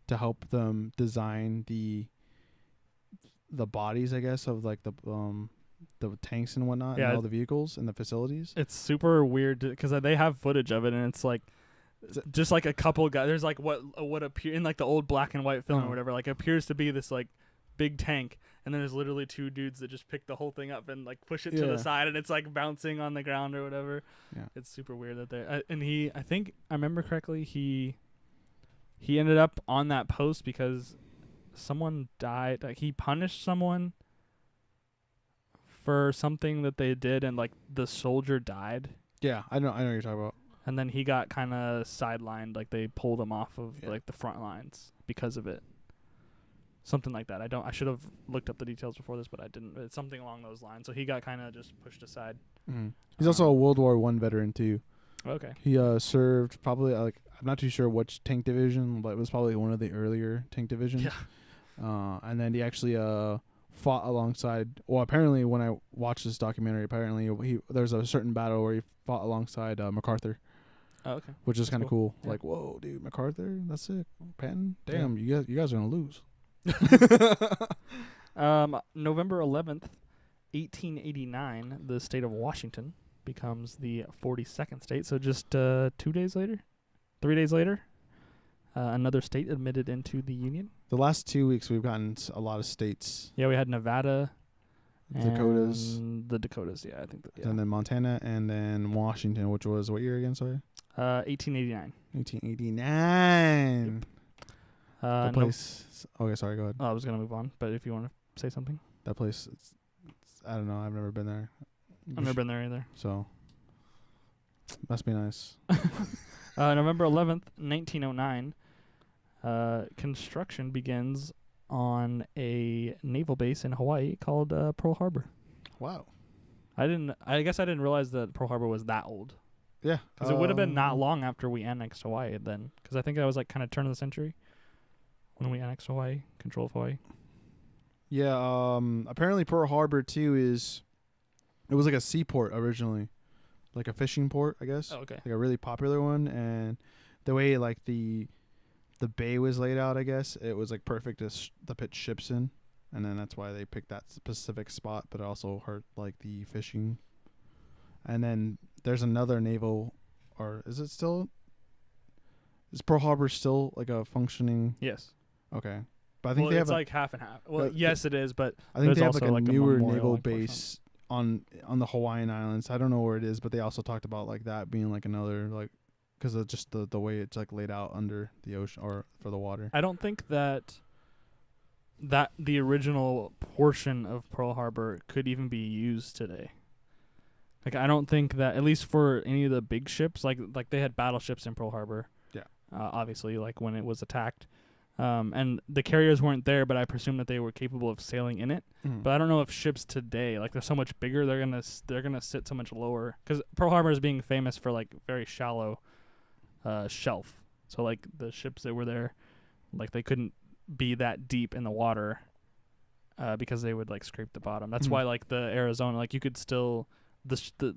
to help them design the bodies, I guess, of like the tanks and whatnot, Yeah, and all the vehicles and the facilities. It's super weird because they have footage of it, and it's like just like a couple guys. There's like what appear in like the old black and white film or whatever. Like appears to be this like big tank, and then there's literally two dudes that just pick the whole thing up and like push it to the side, and it's like bouncing on the ground or whatever. Yeah, it's super weird that they and he. I think I remember correctly. He ended up on that post because someone died. Like he punished someone for something that they did, and like the soldier died. Yeah, I know what you're talking about. And then he got kind of sidelined, like they pulled him off of like the front lines because of it. Something like that. I should have looked up the details before this, but I didn't. It's something along those lines. So he got kind of just pushed aside. Mm-hmm. He's also a World War I veteran too. Okay. He served probably I'm not too sure which tank division, but it was probably one of the earlier tank divisions. Yeah. And then he actually fought alongside. Well, apparently when I watched this documentary, apparently there's a certain battle where he fought alongside MacArthur. Oh, okay. Which is kind of cool. Yeah. Like, whoa, dude, MacArthur, that's sick. Patton, damn, you guys are gonna lose. November 11th, 1889, the state of Washington becomes the 42nd state. So just 3 days later, another state admitted into the Union. The last 2 weeks, we've gotten a lot of states. Yeah, we had Nevada, Dakotas. the Dakotas, yeah, I think. And then Montana, and then Washington, which was what year again, sorry? 1889. 1889. Yep. That place. Okay, sorry, go ahead. I was going to move on, but if you want to say something. That place, I don't know, I've never been there. I've never been there either. So, must be nice. November 11th, 1909, construction begins on a naval base in Hawaii called Pearl Harbor. Wow. I guess I didn't realize that Pearl Harbor was that old. Yeah. Because it would have been not long after we annexed Hawaii then. Because I think that was like kind of turn of the century when we annexed Hawaii, control of Hawaii. Yeah, apparently Pearl Harbor, too, it was like a seaport originally. Like a fishing port, I guess. Oh, okay. Like a really popular one. And the way, like, the bay was laid out, I guess, it was, like, perfect to pitch ships in. And then that's why they picked that specific spot, but it also hurt, like, the fishing. And then there's another naval, or is Pearl Harbor still, like, a functioning? Yes. Okay. But I think it's like half and half. Well, yes, it is, but I think they have also like a newer naval like base on the Hawaiian Islands. I don't know where it is, but they also talked about like that being like another like because of just the way it's like laid out under the ocean or for the water. I don't think that the original portion of Pearl Harbor could even be used today. Like I don't think that at least for any of the big ships, like they had battleships in Pearl Harbor. Yeah. Obviously, like when it was attacked. And the carriers weren't there, but I presume that they were capable of sailing in it. Mm. But I don't know if ships today, like they're so much bigger, they're gonna sit so much lower. Because Pearl Harbor is being famous for like very shallow shelf. So like the ships that were there, like they couldn't be that deep in the water because they would like scrape the bottom. That's why like the Arizona, like you could still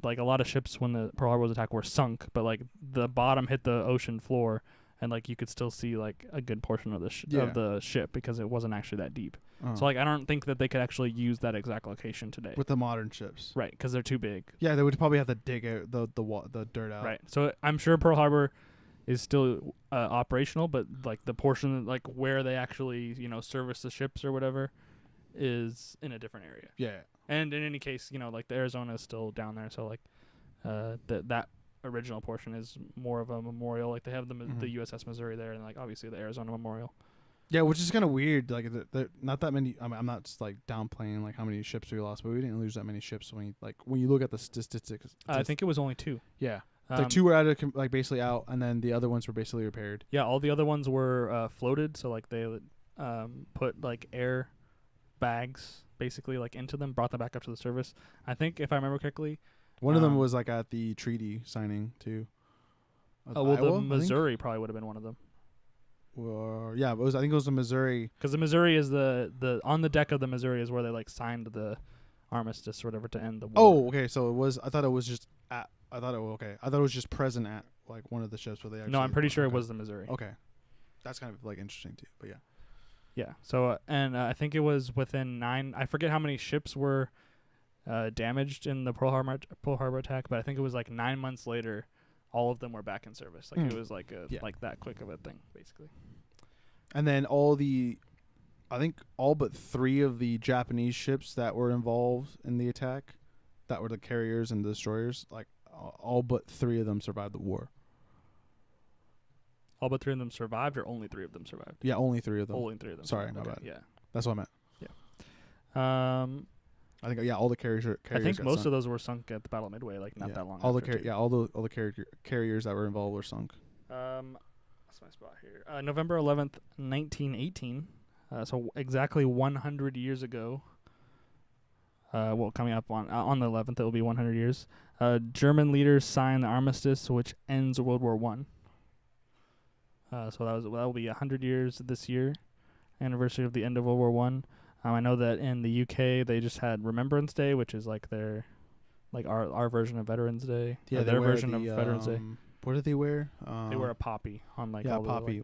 like a lot of ships when the Pearl Harbor was attacked were sunk, but like the bottom hit the ocean floor. And like you could still see like a good portion of the of the ship because it wasn't actually that deep. So like I don't think that they could actually use that exact location today with the modern ships, right? Because they're too big. Yeah, they would probably have to dig out the dirt out. Right. So I'm sure Pearl Harbor is still operational, but like the portion like where they actually service the ships or whatever is in a different area. Yeah. And in any case, like the Arizona is still down there, so like that original portion is more of a memorial. Like they have the USS Missouri there, and like obviously the Arizona Memorial. Yeah, which is kind of weird. Like not that many. I'm not just, like downplaying like how many ships we lost, but we didn't lose that many ships when you look at the statistics. I think it was only 2. Yeah, like 2 were out of like basically out, and then the other ones were basically repaired. Yeah, all the other ones were floated, so like they put like air bags basically like into them, brought them back up to the surface. I think if I remember correctly. One of them was like at the treaty signing too. Iowa, the Missouri probably would have been one of them. Yeah, I think it was the Missouri. Because the Missouri is the on the deck of the Missouri is where they like signed the armistice or whatever to end the war. Oh, okay. So it was. I thought it was just at. I thought it was just present at like one of the ships where they. Actually, no, I'm pretty sure it was the Missouri. Okay, that's kind of like interesting too. But yeah. Yeah. So and I think it was within 9. I forget how many ships were damaged in the Pearl Harbor attack, but I think it was like 9 months later, all of them were back in service. Like it was like like that quick of a thing, basically. And then I think all but 3 of the Japanese ships that were involved in the attack, that were the carriers and the destroyers, like all but 3 of them survived the war. All but 3 of them survived, or only 3 of them survived? Yeah, only 3 of them. Only 3 of them. Sorry, survived. my Okay, bad. yeah. That's what I meant. Yeah. I think all the carriers. I think got most sunk. of those were sunk at the Battle of Midway, like not that long. All the after, all the carriers that were involved were sunk. That's my spot here. November 11th, 1918. So exactly 100 years ago. Coming up on the 11th, it will be 100 years. German leaders signed the armistice, which ends World War One. So that will be 100 years this year, anniversary of the end of World War One. I know that in the UK they just had Remembrance Day, which is like our version of Veterans Day. Yeah, their version of Veterans Day. What do they wear? They wear a poppy on all poppy.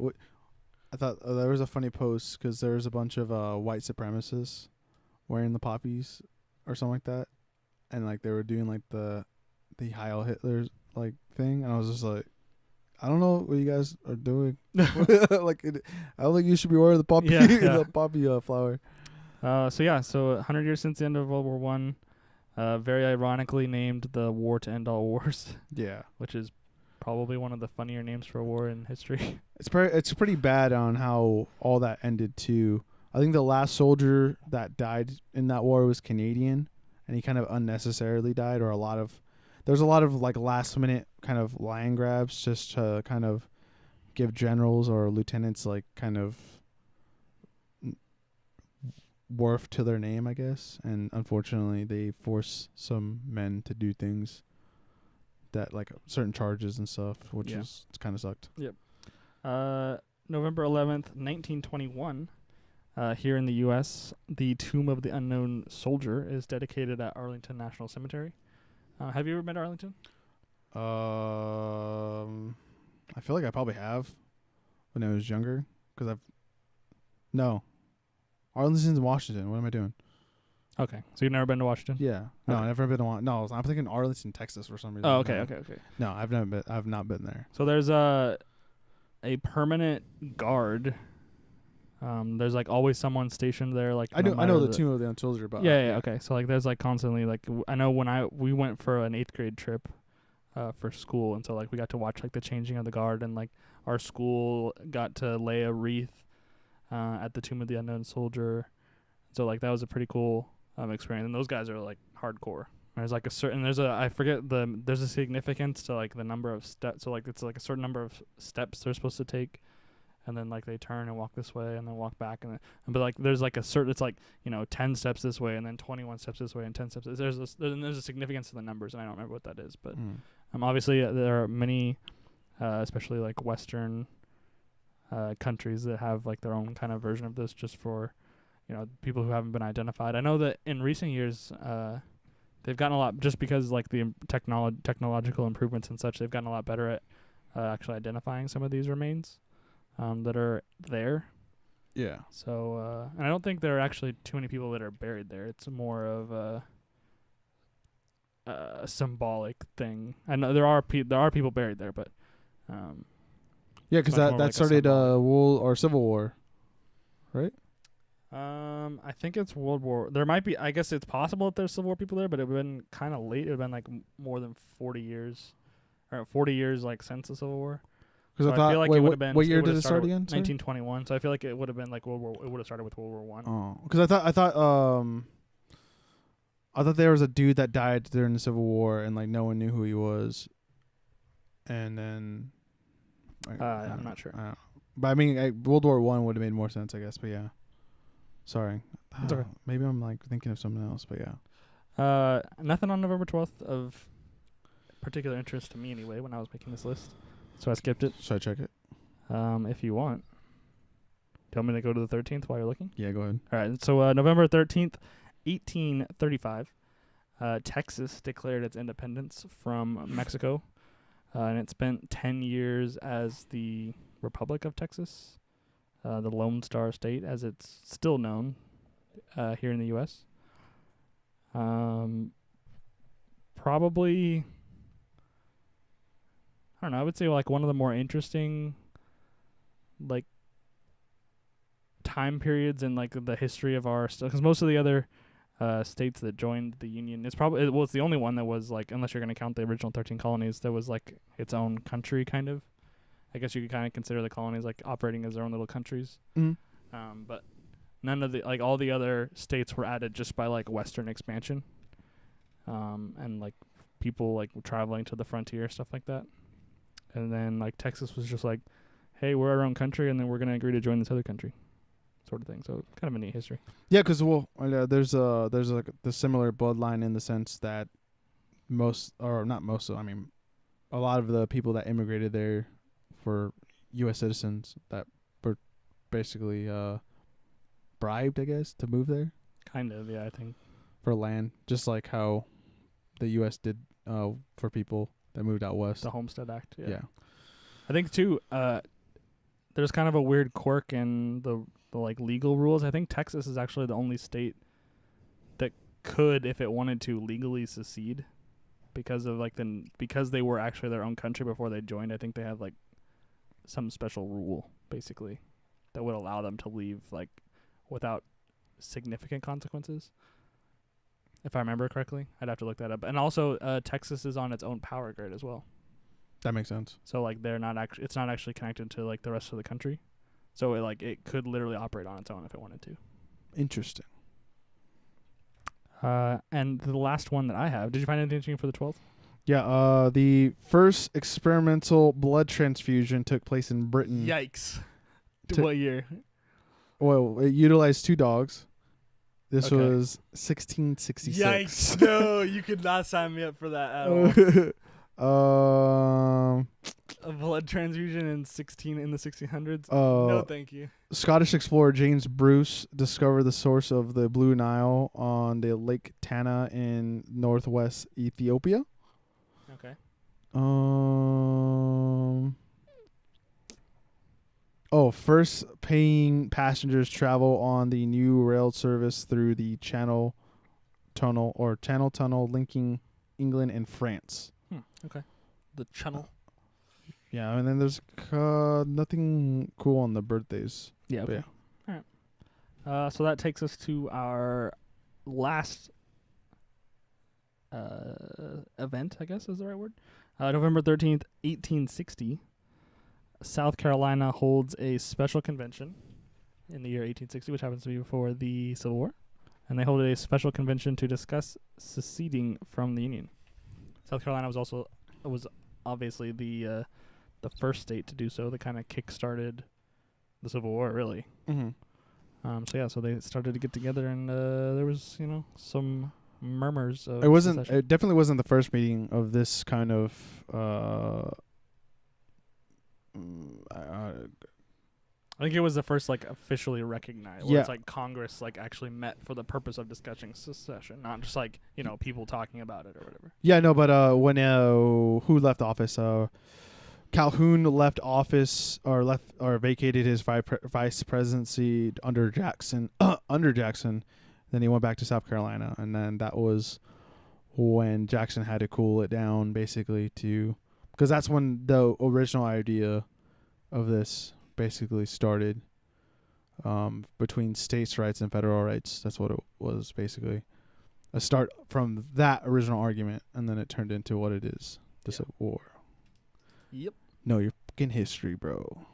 I thought there was a funny post because there was a bunch of white supremacists wearing the poppies or something like that, and like they were doing like the Heil Hitler's like thing, and I was just like, I don't know what you guys are doing. I don't think you should be wearing the poppy the poppy flower. So 100 years since the end of World War One, very ironically named the War to End All Wars. Yeah, which is probably one of the funnier names for a war in history. It's pretty bad on how all that ended too. I think the last soldier that died in that war was Canadian, and he kind of unnecessarily died, or there's a lot of like last minute kind of line grabs just to kind of give generals or lieutenants like kind of worth to their name, I guess. And unfortunately, they force some men to do things that like certain charges and stuff, which is kind of sucked. Yep. November 11th, 1921. Here in the U.S., the Tomb of the Unknown Soldier is dedicated at Arlington National Cemetery. Have you ever been to Arlington? I feel like I probably have when I was younger, because Arlington's in Washington. What am I doing? Okay, so you've never been to Washington? Yeah. No, Okay. I've never been to Washington. No, I'm thinking Arlington, Texas for some reason. Oh, okay. No, I've not been there. So there's a permanent guard. There's like always someone stationed there. Like I know the Tomb of the Unknown Soldier, but yeah. Okay, so like there's like constantly like I know when we went for an 8th grade trip, for school, and so like we got to watch like the changing of the guard, and like our school got to lay a wreath, at the Tomb of the Unknown Soldier. So like that was a pretty cool experience, and those guys are like hardcore. There's like there's a significance to like the number of steps. So like it's like a certain number of steps they're supposed to take, and then like they turn and walk this way and then walk back, but like there's like it's like 10 steps this way and then 21 steps this way and 10 steps. There's a significance to the numbers, and I don't remember what that is, but obviously there are many, especially like Western countries that have like their own kind of version of this, just for people who haven't been identified. I know that in recent years, they've gotten a lot, just because like the technological improvements and such. They've gotten a lot better at actually identifying some of these remains that are there. Yeah. So, and I don't think there are actually too many people that are buried there. It's more of a symbolic thing. I know there are people buried there, but yeah, because that started Civil War, right? I think it's World War. There might be. I guess it's possible that there's Civil War people there, but it would have been kind of late. It would have been like more than 40 years, or 40 years like since the Civil War. Because I feel like it would have been. What year did it start again? 1921. So I feel like it would have been like World War. It would have started with World War One. Oh, because I thought there was a dude that died during the Civil War and like no one knew who he was, and then. I'm not sure. But I mean, World War One would have made more sense, I guess. But yeah. Sorry. It's okay. Maybe I'm like thinking of something else, but yeah. Nothing on November 12th of particular interest to me anyway when I was making this list, so I skipped it. Should I check it? If you want. Do you want me to go to the 13th while you're looking? Yeah, go ahead. All right. So November 13th, 1835, Texas declared its independence from Mexico, and it spent 10 years as the Republic of Texas. The Lone Star State, as it's still known here in the U.S. Probably, I don't know. I would say like one of the more interesting like time periods in like the history of our stuff, because most of the other states that joined the union, it's the only one that was like, unless you're going to count the original 13 colonies, that was like its own country kind of. I guess you could kind of consider the colonies like operating as their own little countries. But none of the like all the other states were added just by like Western expansion, and like people like traveling to the frontier, stuff like that. And then like Texas was just like, hey, we're our own country, and then we're gonna agree to join this other country, sort of thing. So kind of a neat history. Yeah, because there's like the similar bloodline in the sense that a lot of the people that immigrated there for U.S. citizens that were basically bribed, I guess, to move there. Kind of, yeah, I think. For land, just like how the U.S. did for people that moved out west. The Homestead Act, Yeah. I think too. There's kind of a weird quirk in the like legal rules. I think Texas is actually the only state that could, if it wanted to, legally secede because of like because they were actually their own country before they joined. I think they had like some special rule basically that would allow them to leave like without significant consequences. If I remember correctly, I'd have to look that up. And also, Texas is on its own power grid as well. That makes sense. So like it's not actually connected to like the rest of the country. So it could literally operate on its own if it wanted to. Interesting. And the last one that I have, did you find anything interesting for the 12th? Yeah, the first experimental blood transfusion took place in Britain. Yikes. What year? Well, it utilized 2 dogs. This Okay. was 1666. Yikes. No, you could not sign me up for that at all. A blood transfusion in the 1600s? No, thank you. Scottish explorer James Bruce discovered the source of the Blue Nile on the Lake Tana in northwest Ethiopia. Okay. First paying passengers travel on the new rail service through the Channel Tunnel linking England and France. Okay. The Channel. Yeah, and then there's nothing cool on the birthdays. Yeah, okay. Yeah. All right. So that takes us to our last event, I guess is the right word. November 13th, 1860. South Carolina holds a special convention in the year 1860, which happens to be before the Civil War. And they hold a special convention to discuss seceding from the Union. South Carolina was obviously the first state to do so. That kind of kick-started the Civil War, really. Mm-hmm. So they started to get together, and there was, some murmurs of secession. It definitely wasn't the first meeting of this kind of I think it was the first officially recognized. Where it's Congress actually met for the purpose of discussing secession, not just people talking about it or whatever. Yeah, no, but when who left office? Calhoun left office or vacated his vice presidency under Jackson. Then he went back to South Carolina, and then that was when Jackson had to cool it down, basically, because that's when the original idea of this basically started, between states' rights and federal rights. That's what it was, basically. A start from that original argument, and then it turned into what it is, the Civil War. Yep. No, you're fucking history, bro.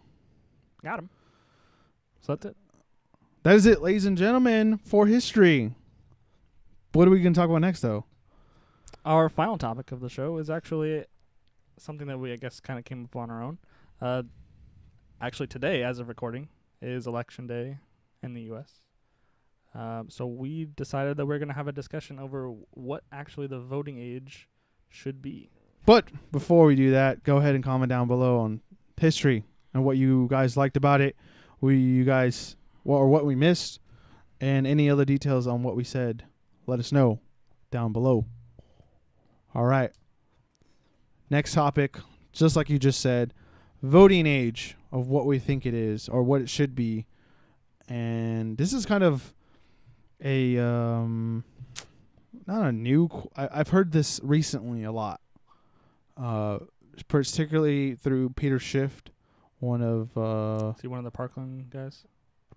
Got him. So that's it. That is it, ladies and gentlemen, for history. What are we going to talk about next, though? Our final topic of the show is actually something that we, I guess, kind of came up on our own. Actually, today, as of recording, is Election Day in the U.S. So we decided that we're going to have a discussion over what actually the voting age should be. But before we do that, go ahead and comment down below on history and what you guys liked about it, what we missed, and any other details on what we said. Let us know down below. All right. Next topic, just like you just said, voting age of what we think it is or what it should be. And this is kind of a not a new. I've heard this recently a lot, particularly through Peter Schiff, one of Is he one of the Parkland guys?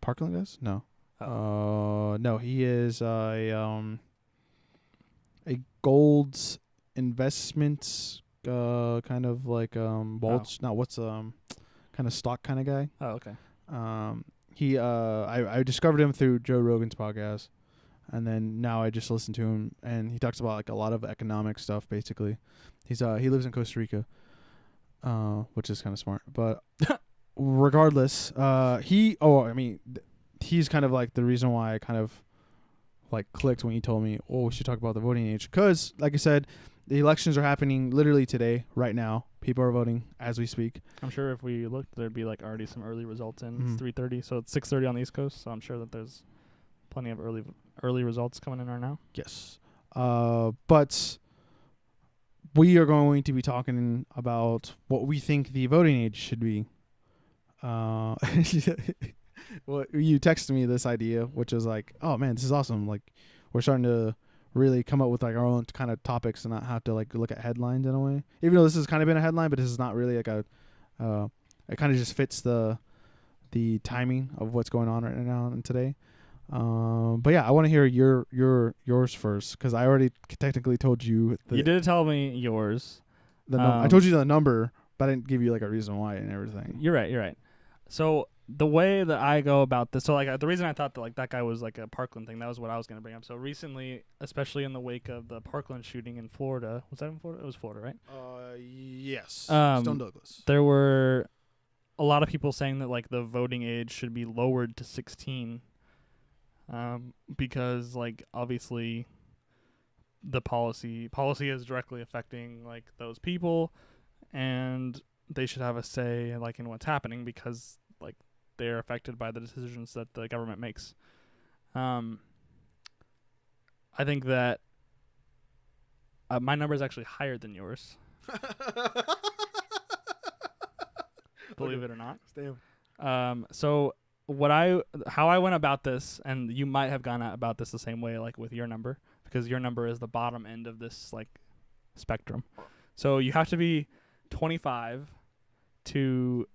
Parkland guys. No, no, he is a gold's investments kind of like Waltz. No, what's kind of stock kind of guy. Oh, okay. I discovered him through Joe Rogan's podcast, and then now I just listen to him, and he talks about like a lot of economic stuff. Basically, he lives in Costa Rica, which is kind of smart. But regardless, he's kind of like the reason why I kind of like clicked when you told me, oh, we should talk about the voting age, because like I said, the elections are happening literally today, right now. People are voting as we speak. I'm sure if we looked, there'd be like already some early results in. It's 3:30, so it's 6:30 on the East Coast. So I'm sure that there's plenty of early results coming in right now. Yes, but we are going to be talking about what we think the voting age should be. Well, you texted me this idea, which is like, oh man, this is awesome. Like, we're starting to really come up with like our own kind of topics and not have to like look at headlines in a way. Even though this has kind of been a headline, but this is not really like a. It kind of just fits the timing of what's going on right now and today. But yeah, I want to hear yours first, because I already technically told you. You did tell me yours. I told you the number, but I didn't give you like a reason why and everything. You're right. So the way that I go about this, so like the reason I thought that like that guy was like a Parkland thing, that was what I was going to bring up. So recently, especially in the wake of the Parkland shooting in Florida, was that in Florida? It was Florida, right? Yes. Stone Douglas. There were a lot of people saying that like the voting age should be lowered to 16, because like obviously the policy is directly affecting like those people, and they should have a say like in what's happening, because like they're affected by the decisions that the government makes. I think that my number is actually higher than yours. Believe it or not. So how I went about this, and you might have gone about this the same way, like with your number, because your number is the bottom end of this like spectrum. So you have to be 25 to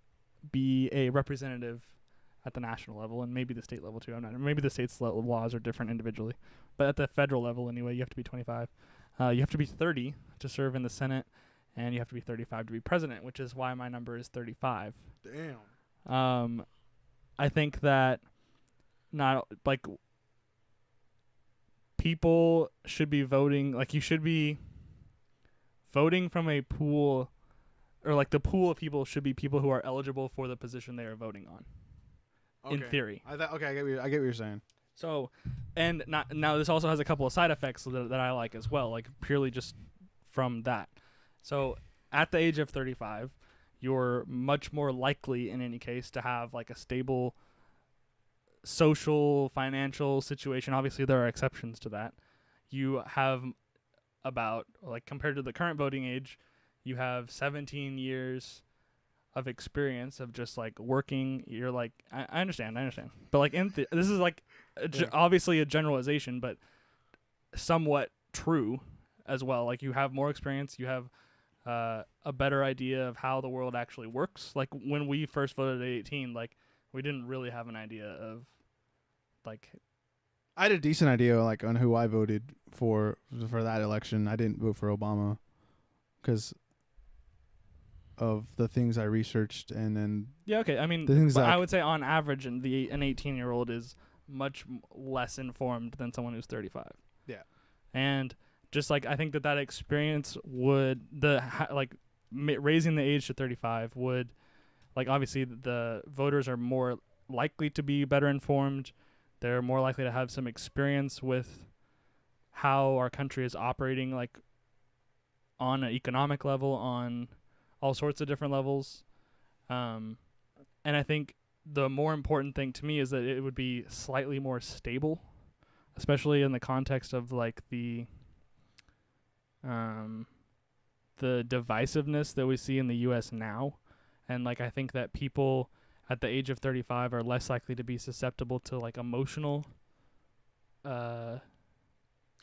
be a representative at the national level, and maybe the state level too. Maybe the state's laws are different individually, but at the federal level anyway, you have to be 25. You have to be 30 to serve in the Senate, and you have to be 35 to be president, which is why my number is 35. Damn. I think that not like people should be voting, like you should be voting from a pool, or like the pool of people should be people who are eligible for the position they are voting on. Okay. In theory. I get what you're saying. So, and now this also has a couple of side effects that I like as well, like purely just from that. So, at the age of 35, you're much more likely in any case to have like a stable social, financial situation. Obviously, there are exceptions to that. You have about, like compared to the current voting age, you have 17 years of experience of just like working. You're like, I understand, but like this is like obviously a generalization, but somewhat true as well. Like you have more experience, you have a better idea of how the world actually works. Like when we first voted at 18, like we didn't really have an idea of like. I had a decent idea like on who I voted for that election. I didn't vote for Obama because of the things I researched, and then okay. I mean, the things I would say on average, an 18-year-old is much less informed than someone who's 35. Yeah, and just like I think that experience would raising the age to 35 would, like obviously the voters are more likely to be better informed. They're more likely to have some experience with how our country is operating, like on an economic level, on all sorts of different levels. And I think the more important thing to me is that it would be slightly more stable, especially in the context of like the divisiveness that we see in the U.S. now. And like I think that people at the age of 35 are less likely to be susceptible to like emotional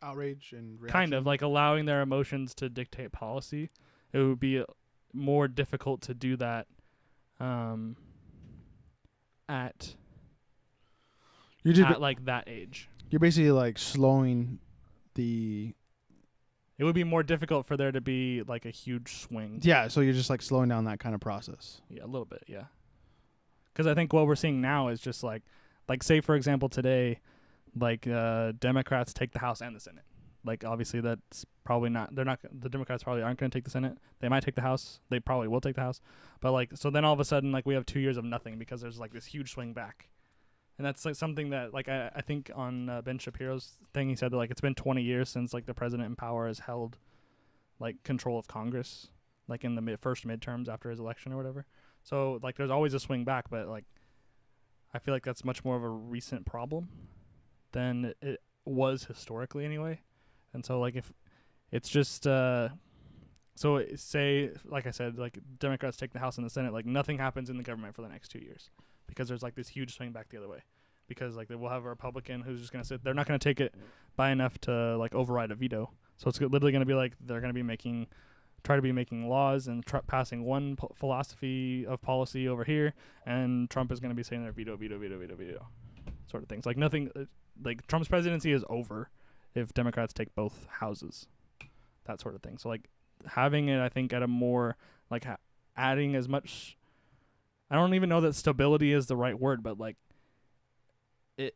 outrage and reaction. kind of like allowing their emotions to dictate policy. It would be more difficult to do that at like that age. You're basically like slowing the. It would be more difficult for there to be like a huge swing. Yeah, so you're just like slowing down that kind of process. Yeah, a little bit, yeah. Because I think what we're seeing now is just like say for example today, like Democrats take the House and the Senate. Like obviously that's probably not. They're not. The Democrats probably aren't going to take the Senate. They might take the House. They probably will take the House. But like so then all of a sudden like we have 2 years of nothing because there's like this huge swing back. And that's like something that like I think on Ben Shapiro's thing he said that like it's been 20 years since like the president in power has held like control of Congress like in the first midterms after his election or whatever. So like there's always a swing back, but like I feel like that's much more of a recent problem than it was historically anyway. And so like if it's just so say like I said like Democrats take the House and the Senate, like nothing happens in the government for the next 2 years. Because there's like this huge swing back the other way, because like we'll have a Republican who's just gonna sit. They're not gonna take it by enough to like override a veto. So it's literally gonna be like they're gonna be try to be making laws and passing one philosophy of policy over here, and Trump is gonna be saying their veto, sort of things. Like nothing, like Trump's presidency is over if Democrats take both houses, that sort of thing. So like having it, I think at a more like adding as much. I don't even know that stability is the right word, but like it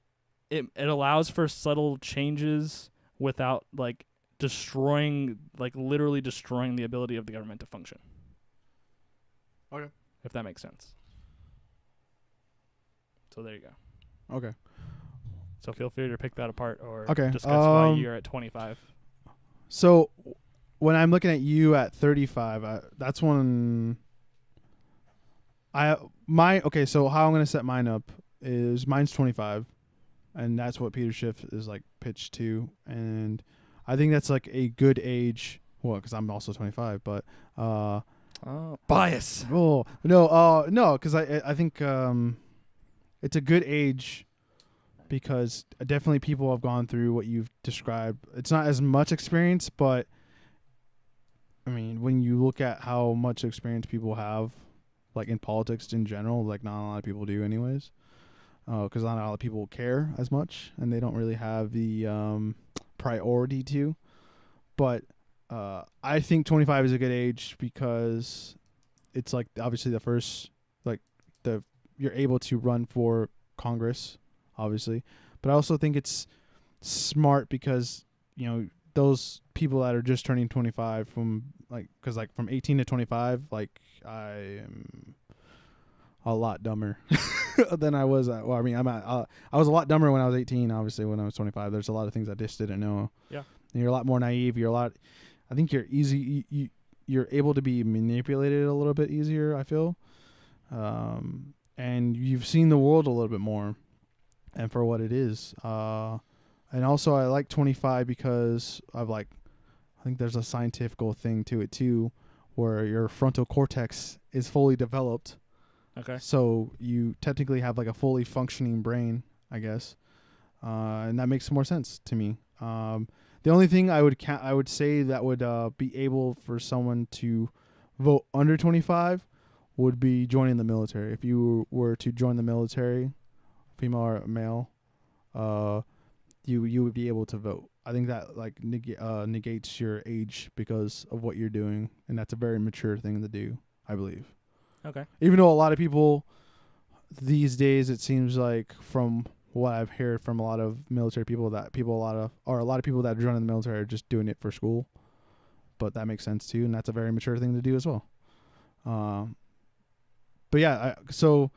allows for subtle changes without like literally destroying the ability of the government to function. Okay. If that makes sense. So there you go. Okay. So feel free to pick that apart or discuss why you're at 25. So when I'm looking at you at 35, that's when so how I'm going to set mine up is mine's 25, and that's what Peter Schiff is like pitched to, and I think that's like a good age. Well, because I'm also 25, but bias. Oh no, because I think it's a good age because definitely people have gone through what you've described. It's not as much experience, but I mean, when you look at how much experience people have. Like in politics in general, like not a lot of people do anyways, because not a lot of people care as much, and they don't really have the priority to. But I think 25 is a good age because it's like obviously the first, like you're able to run for Congress, obviously, but I also think it's smart because those people that are just turning 25 from from 18 to 25, like I am a lot dumber than I was at. Well, I mean, I was a lot dumber when I was 18. Obviously, when I was 25, there's a lot of things I just didn't know. Yeah, and you're a lot more naive. I think you're easy. You're able to be manipulated a little bit easier. I feel, and you've seen the world a little bit more, and for what it is. And also, I like 25 because I think there's a scientific thing to it too, where your frontal cortex is fully developed. Okay. So you technically have like a fully functioning brain, I guess, and that makes more sense to me. The only thing I would say that would be able for someone to vote under 25 would be joining the military. If you were to join the military, female or male, you would be able to vote. I think that like negates your age because of what you're doing, and that's a very mature thing to do, I believe. Okay. Even though a lot of people these days, it seems like from what I've heard from a lot of military people, that a lot of people that join in the military are just doing it for school, but that makes sense too, and that's a very mature thing to do as well. But yeah, so.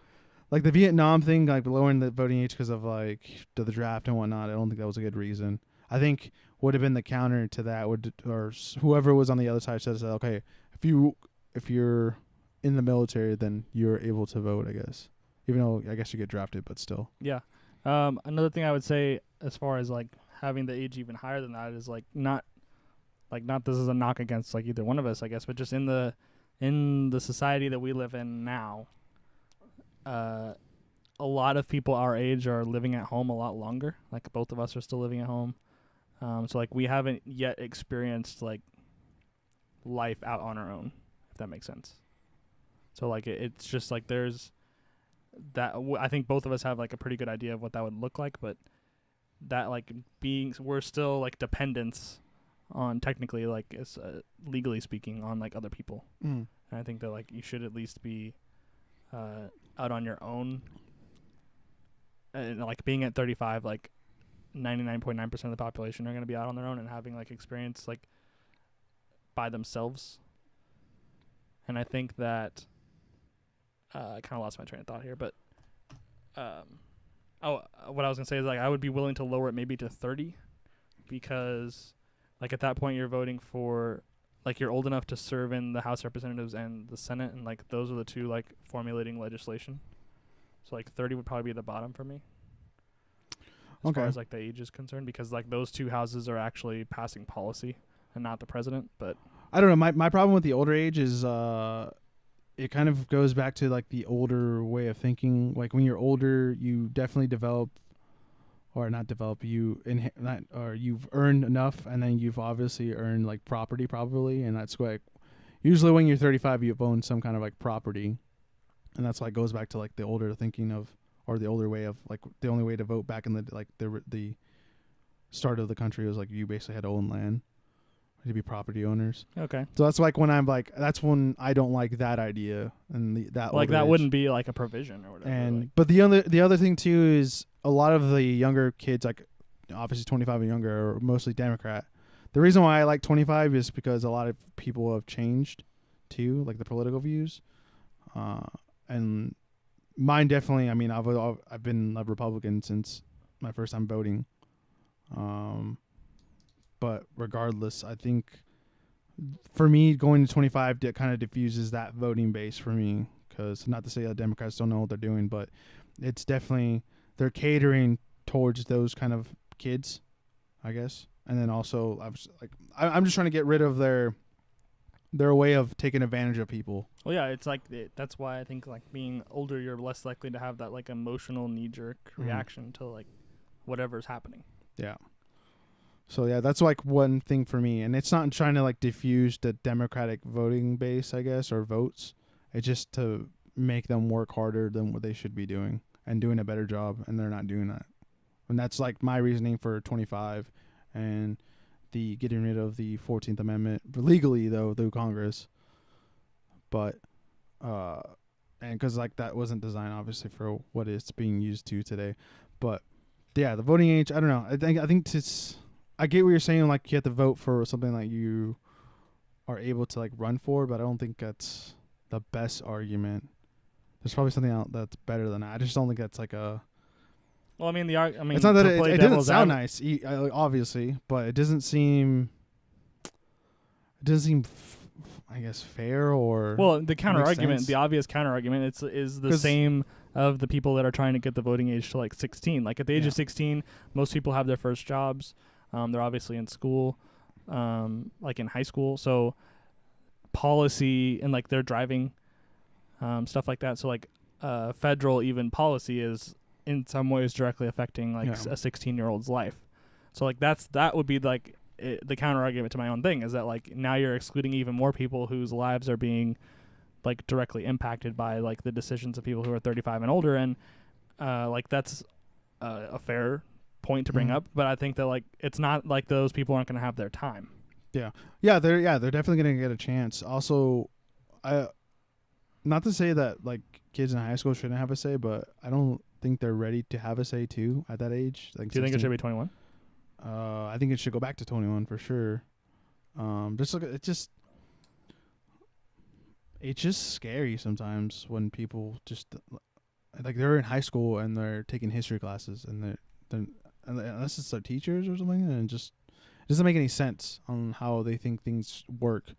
Like the Vietnam thing, like lowering the voting age because of like the draft and whatnot, I don't think that was a good reason. I think would have been the counter to that or whoever was on the other side says, okay, if you're in the military, then you're able to vote, I guess. Even though I guess you get drafted, but still. Yeah. Another thing I would say as far as like having the age even higher than that is like not this is a knock against like either one of us, I guess, but just in the society that we live in now. A lot of people our age are living at home a lot longer. Like both of us are still living at home. So like we haven't yet experienced like life out on our own, if that makes sense. So like it's just like there's that I think both of us have like a pretty good idea of what that would look like, but that like being we're still like dependents on technically like as legally speaking on like other people. Mm. And I think that like you should at least be out on your own. And like being at 35, like 99.9% of the population are going to be out on their own and having like experience like by themselves. And I think that I kind of lost my train of thought here, but what I was gonna say is like I would be willing to lower it maybe to 30, because like at that point you're voting for like you're old enough to serve in the House of Representatives and the Senate, and like those are the two like formulating legislation. So like 30 would probably be the bottom for me as far as like the age is concerned, because like those two houses are actually passing policy and not the president. But I don't know. My problem with the older age is it kind of goes back to like the older way of thinking. Like when you're older, you definitely develop, or not develop, or you've earned enough, and then you've obviously earned like property probably, and that's like usually when you're 35, you've owned some kind of like property, and that's why it goes back to like the older thinking of, or the older way of like the only way to vote back in the like the start of the country was like you basically had to own land to be property owners. okay, So that's like when I'm like, that's when I don't like that idea and that like that age. wouldn't be like a provision or whatever. And like, but the other thing too is a lot of the younger kids, like obviously 25 and younger, are mostly Democrat. The reason why I like 25 is because a lot of people have changed too, like the political views, and mine definitely. I mean, I've been a Republican since my first time voting. But regardless, I think for me, going to 25 kind of diffuses that voting base for me. Because not to say that Democrats don't know what they're doing, but it's definitely they're catering towards those kind of kids, I guess. And then also, I'm just trying to get rid of their way of taking advantage of people. well, yeah, it's like that's why I think like being older, you're less likely to have that like emotional knee-jerk reaction to like whatever's happening. Yeah. So yeah, that's like one thing for me, and it's not trying to like diffuse the Democratic voting base, I guess, or votes. It's just to make them work harder than what they should be doing and doing a better job, and they're not doing that. And that's like my reasoning for 25 and the getting rid of the 14th Amendment legally though through Congress. But and because like that wasn't designed obviously for what it's being used to today, but yeah, the voting age, I don't know. I think it's. I get what you're saying, like you have to vote for something that you are able to like run for, but I don't think that's the best argument. There's probably something out that's better than that. I just don't think that's like a. Well, I mean It's not that it doesn't sound nice, obviously, but it doesn't seem. I guess fair or. Well, the counter argument, sense. the obvious counter argument, is the same of the people that are trying to get the voting age to like 16. Like at the age of 16, most people have their first jobs. They're obviously in school, like in high school. So policy and like they're driving, stuff like that. So like federal even policy is in some ways directly affecting like a 16-year-old's life. So like that would be like the counter argument to my own thing, is that like now you're excluding even more people whose lives are being like directly impacted by like the decisions of people who are 35 and older. And like that's a fair point to bring up, but I think that like it's not like those people aren't going to have their time. They're definitely going to get a chance. Also, not to say that like kids in high school shouldn't have a say, but I don't think they're ready to have a say too at that age. Like, do you think it should be 21? I think it should go back to 21 for sure. Just look, it's just scary sometimes when people just like they're in high school and they're taking history classes and they're unless it's their teachers or something, and it doesn't make any sense on how they think things work.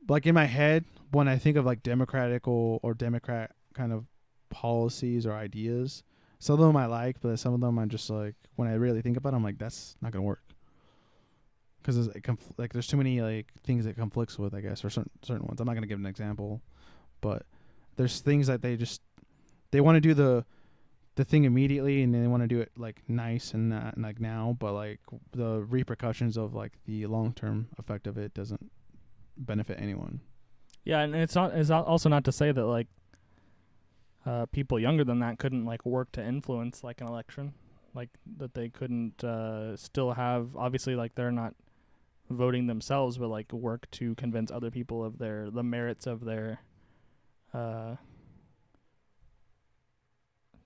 Like in my head, when I think of like Democrat kind of policies or ideas, some of them I like, but some of them I'm just like, when I really think about it, I'm like, that's not gonna work. Because like there's too many like things that conflicts with, I guess, or certain ones. I'm not gonna give an example, but there's things that they want to do the thing immediately, and they want to do it like nice and like now, but like the repercussions of like the long term effect of it doesn't benefit anyone. Yeah, and it's also not to say that like people younger than that couldn't like work to influence like an election, like that they couldn't still have, obviously like they're not voting themselves, but like work to convince other people of the merits of their uh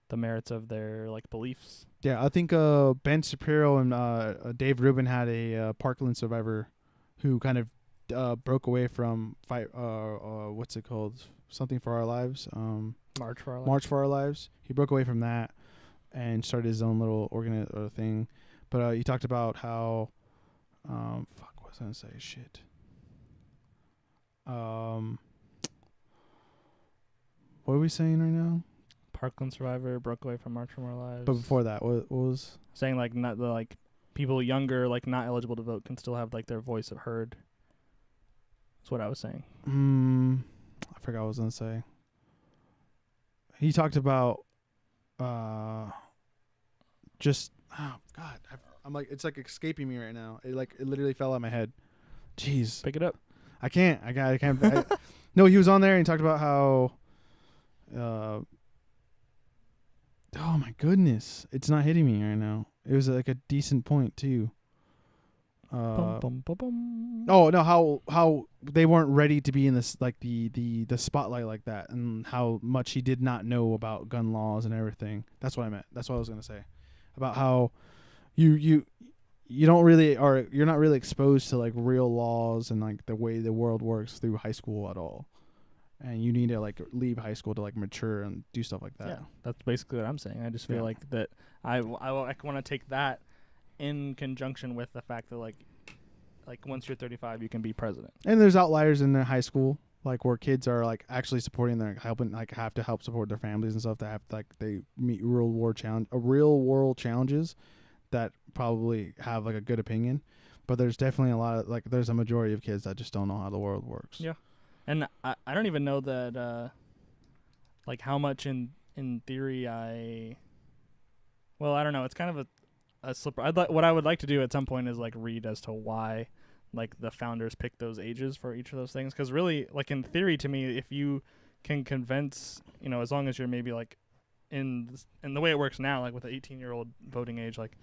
like beliefs. Yeah, I think Ben Shapiro and Dave Rubin had a Parkland survivor who kind of broke away from fight. What's it called? Something for Our Lives. March for Our Lives. March for Our Lives. He broke away from that and started his own little thing. But he talked about how, fuck, what was I gonna say? Shit. What are we saying right now? Parkland survivor broke away from March for Our Lives. But before that, what was saying like not the like people younger like not eligible to vote can still have like their voice heard. That's what I was saying. I forgot what I was gonna say. He talked about just God, I'm like it's like escaping me right now. It literally fell out of my head. Jeez, Pick it up. I can't. No, he was on there and he talked about how. Oh my goodness, it's not hitting me right now. It was like a decent point too. Bum, bum, bum, bum. Oh no, how they weren't ready to be in this like the spotlight like that, and how much he did not know about gun laws and everything. That's what I meant. That's what I was gonna say about how you don't really you're not really exposed to like real laws and like the way the world works through high school at all. And you need to like leave high school to like mature and do stuff like that. Yeah, that's basically what I'm saying. I just feel like that I want to take that in conjunction with the fact that like once you're 35 you can be president. And there's outliers in their high school, like where kids are like actually supporting their helping, like have to help support their families and stuff. That have like they meet real world challenges that probably have like a good opinion. But there's definitely a lot of like there's a majority of kids that just don't know how the world works. Yeah. And I don't even know that, like, how much in theory I don't know. It's kind of a slippery. What I would like to do at some point is, like, read as to why, like, the founders picked those ages for each of those things. Because really, like, in theory, to me, if you can convince, as long as you're maybe, like, in the way it works now, like, with the 18-year-old voting age, like,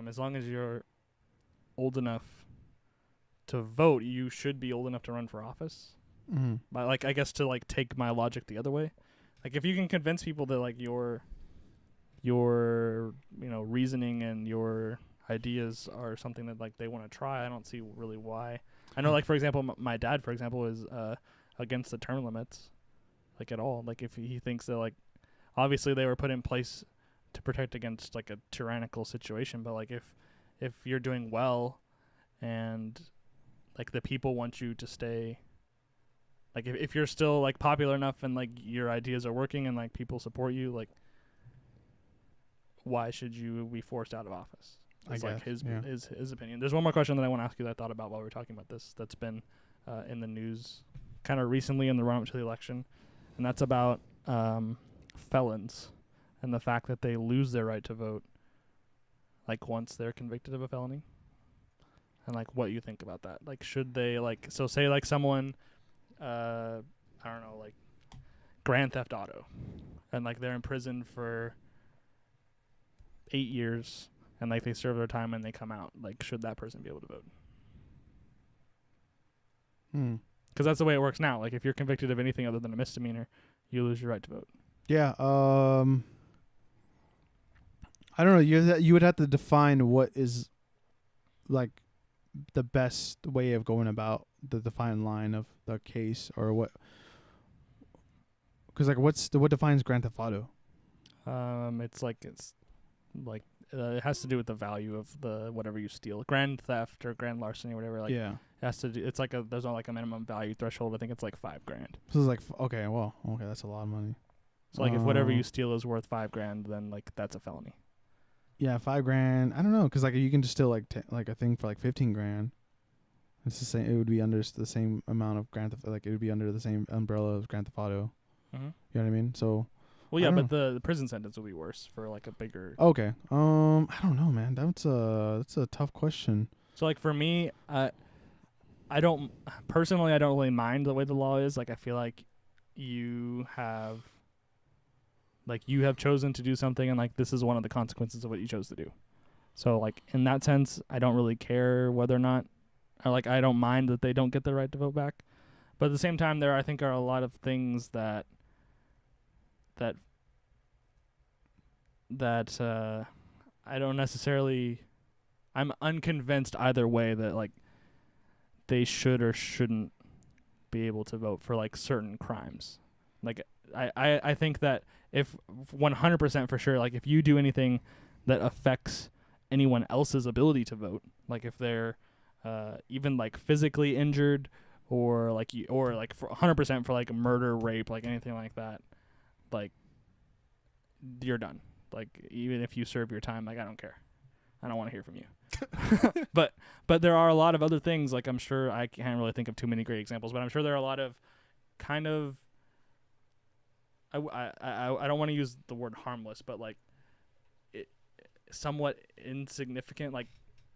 as long as you're old enough to vote, you should be old enough to run for office. Mm-hmm. But like I guess to like take my logic the other way, like if you can convince people that like your reasoning and your ideas are something that like they want to try, I don't see really why. I know like for example my dad for example is against the term limits, like at all. Like if he thinks that like obviously they were put in place to protect against like a tyrannical situation, but like if you're doing well and like the people want you to stay. Like, if you're still, like, popular enough and, like, your ideas are working and, like, people support you, like, why should you be forced out of office? It's, like, his opinion. There's one more question that I want to ask you that I thought about while we were talking about this that's been in the news kind of recently in the run-up to the election, and that's about felons and the fact that they lose their right to vote, like, once they're convicted of a felony. And, like, what you think about that. Like, should they, like, so say, like, someone... I don't know, like Grand Theft Auto, and like they're in prison for 8 years, and like they serve their time and they come out. Like, should that person be able to vote? Because that's the way it works now. Like, if you're convicted of anything other than a misdemeanor, you lose your right to vote. Yeah. I don't know. You would have to define what is like the best way of going about the defined line of the case, or what? Because like, what defines Grand Theft Auto? It's like it has to do with the value of the whatever you steal. Grand theft or grand larceny or whatever. Like, yeah, it has to do. It's like there's not like a minimum value threshold. I think it's like $5,000. So it's like okay, that's a lot of money. So like if whatever you steal is worth $5,000, then like that's a felony. Yeah, $5,000. I don't know, because like you can just steal like like a thing for like $15,000. It's the same. It would be under the same amount of Grand Theft. Like it would be under the same umbrella of Grand Theft Auto. Mm-hmm. You know what I mean? So, Well, yeah, but the prison sentence will be worse for like a bigger. Okay. I don't know, man. That's a tough question. So like for me, I don't personally. I don't really mind the way the law is. Like I feel like you have chosen to do something, and like this is one of the consequences of what you chose to do. So like in that sense, I don't really care whether or not, or like I don't mind that they don't get the right to vote back. But at the same time, there I think are a lot of things that I don't necessarily. I'm unconvinced either way that like they should or shouldn't be able to vote for like certain crimes. Like I think that if 100% for sure, like if you do anything that affects anyone else's ability to vote, like if they're even like physically injured or like or like for 100% for like murder, rape, like anything like that, like you're done. Like even if you serve your time, like I don't care. I don't want to hear from you. But there are a lot of other things, like I'm sure I can't really think of too many great examples, but I'm sure there are a lot of kind of I don't want to use the word harmless, but like it somewhat insignificant, like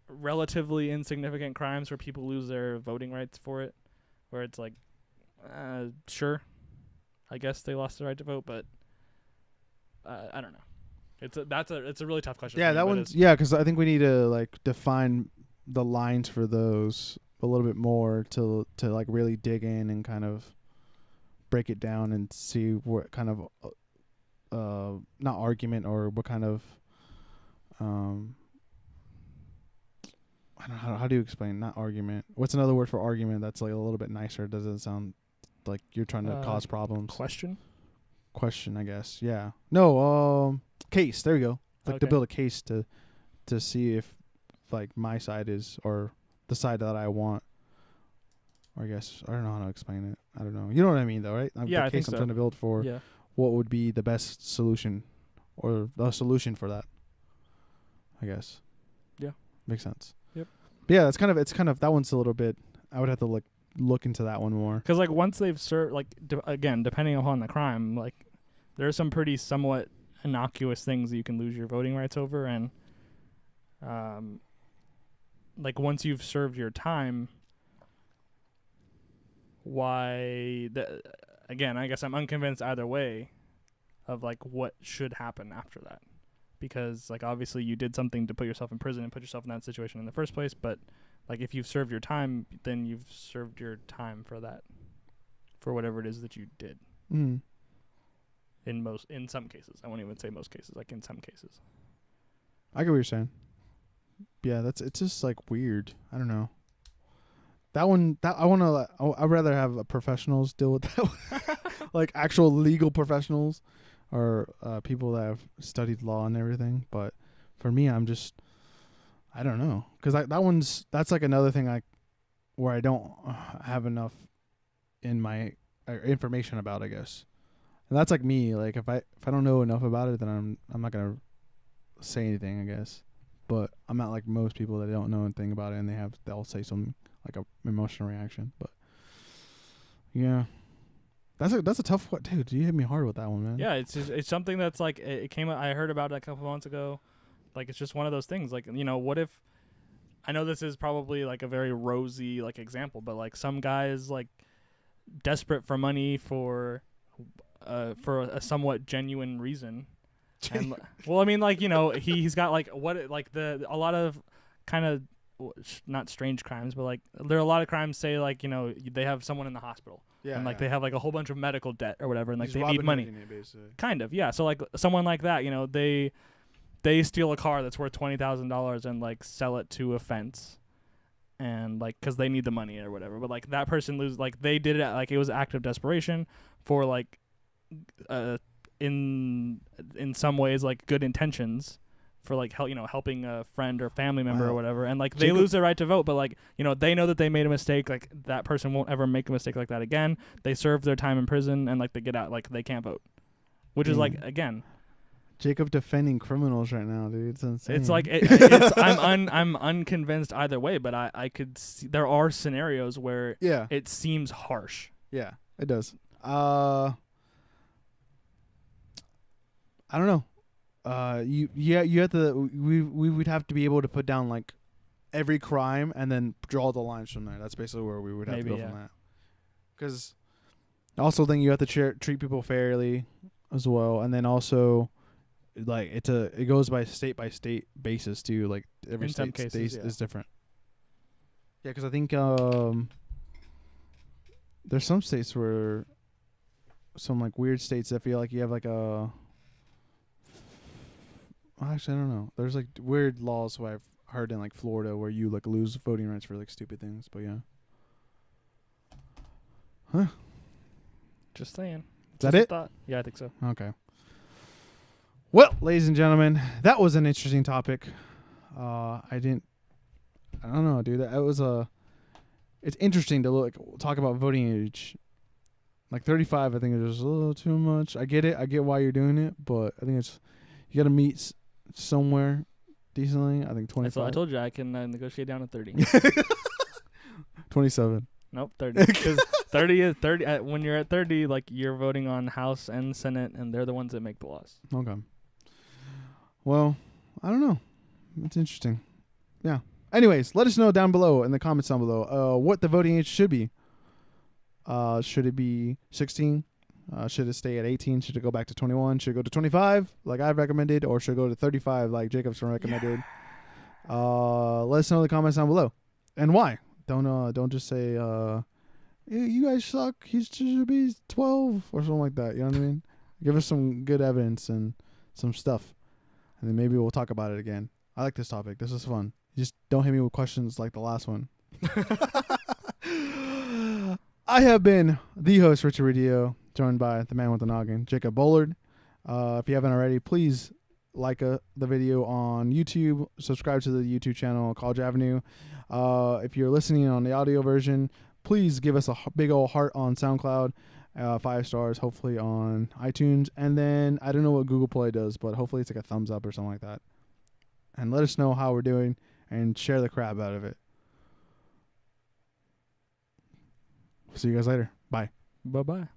relatively insignificant crimes where people lose their voting rights for it, where it's like sure, I guess they lost the right to vote, but I don't know. It's a really tough question. Yeah, that one's because I think we need to like define the lines for those a little bit more to like really dig in and kind of break it down and see what kind of not argument or what kind of I don't know how do you explain not argument. What's another word for argument that's like a little bit nicer? It doesn't sound like you're trying to cause problems. Question, I guess. Yeah. No, case. There we go. Like to build a case to see if like my side is or the side that I want. Or I guess I don't know how to explain it. I don't know. You know what I mean though, right? Yeah, the I case think I'm trying to build for what would be the best solution or the solution for that. I guess. Yeah. Makes sense. Yep. But yeah, it's kind of that one's a little bit I would have to look into that one more. Because like once they've served, like again, depending upon the crime, like there are some pretty somewhat innocuous things that you can lose your voting rights over, and like once you've served your time, again, I guess I'm unconvinced either way of like what should happen after that, because like obviously you did something to put yourself in prison and put yourself in that situation in the first place, but like if you've served your time, then you've served your time for that, for whatever it is that you did. Mm. In some cases, I won't even say most cases, like in some cases. I get what you're saying. Yeah, it's just like weird. I don't know. That one, I'd rather have professionals deal with that one. Like actual legal professionals or people that have studied law and everything. But for me, I don't know. Because that's like another thing where I don't have enough in my information about, I guess. And that's like me. Like if I don't know enough about it, then I'm not gonna say anything, I guess. But I'm not like most people that don't know anything about it, and they'll say something like a emotional reaction. But yeah, that's a tough one, dude. You hit me hard with that one, man. Yeah, it's something that's like it came. I heard about it a couple months ago. Like it's just one of those things. Like what if? I know this is probably like a very rosy like example, but like some guy is like desperate for money for a somewhat genuine reason. And, well, I mean, like he's got like a lot of kind of not strange crimes, but like there are a lot of crimes. Say like they have someone in the hospital, and like they have like a whole bunch of medical debt or whatever, and like they need money. Kind of, yeah. So like someone like that, they steal a car that's worth $20,000 and like sell it to a fence, and like because they need the money or whatever. But like that person loses, like they did it like it was an act of desperation for like in some ways like good intentions for like helping a friend or family member or whatever, and like they lose their right to vote, but like they know that they made a mistake, like that person won't ever make a mistake like that again. They serve their time in prison and like they get out, like they can't vote, which is like again Jacob defending criminals right now, dude. It's insane. It's like I'm unconvinced either way, but I could see there are scenarios where it seems harsh. Yeah, it does. I don't know. You have to. We would have to be able to put down like every crime and then draw the lines from there. That's basically where we would have Maybe, to go yeah. from that. Because I also think you have to treat people fairly as well, and then also like it goes by state basis too. Like every In some state cases, yeah. is different. Yeah, because I think there's some states where some like weird states that feel like you have like a. Actually, I don't know. There's like weird laws what I've heard in like Florida where you like lose voting rights for like stupid things. But yeah. Huh? Just saying. Is that Just a it? thought. Yeah, I think so. Okay. Well, ladies and gentlemen, that was an interesting topic. I don't know, dude. It was it's interesting to talk about voting age. Like 35, I think is just a little too much. I get it. I get why you're doing it, but I think it's you got to meet somewhere decently. I think 25. I told you I can negotiate down to 30. 27. Nope, 30. Because 30 is 30. When you're at 30, like you're voting on House and Senate, and they're the ones that make the laws. Okay. Well, I don't know. It's interesting. Yeah. Anyways, let us know down below in the comments down below what the voting age should be. Should it be 16? Should it stay at 18? Should it go back to 21? Should it go to 25 like I've recommended? Or should it go to 35 like Jacob's recommended? Yeah. Let us know in the comments down below. And why? Don't just say you guys suck. He should be 12 or something like that. You know what I mean? Give us some good evidence and some stuff. And then maybe we'll talk about it again. I like this topic. This is fun. Just don't hit me with questions like the last one. I have been the host, Richard Radio, joined by the man with the noggin, Jacob Bullard. If you haven't already, please like the video on YouTube. Subscribe to the YouTube channel, College Avenue. If you're listening on the audio version, please give us a big old heart on SoundCloud. 5 stars, hopefully on iTunes. And then, I don't know what Google Play does, but hopefully it's like a thumbs up or something like that. And let us know how we're doing and share the crap out of it. See you guys later. Bye. Bye-bye.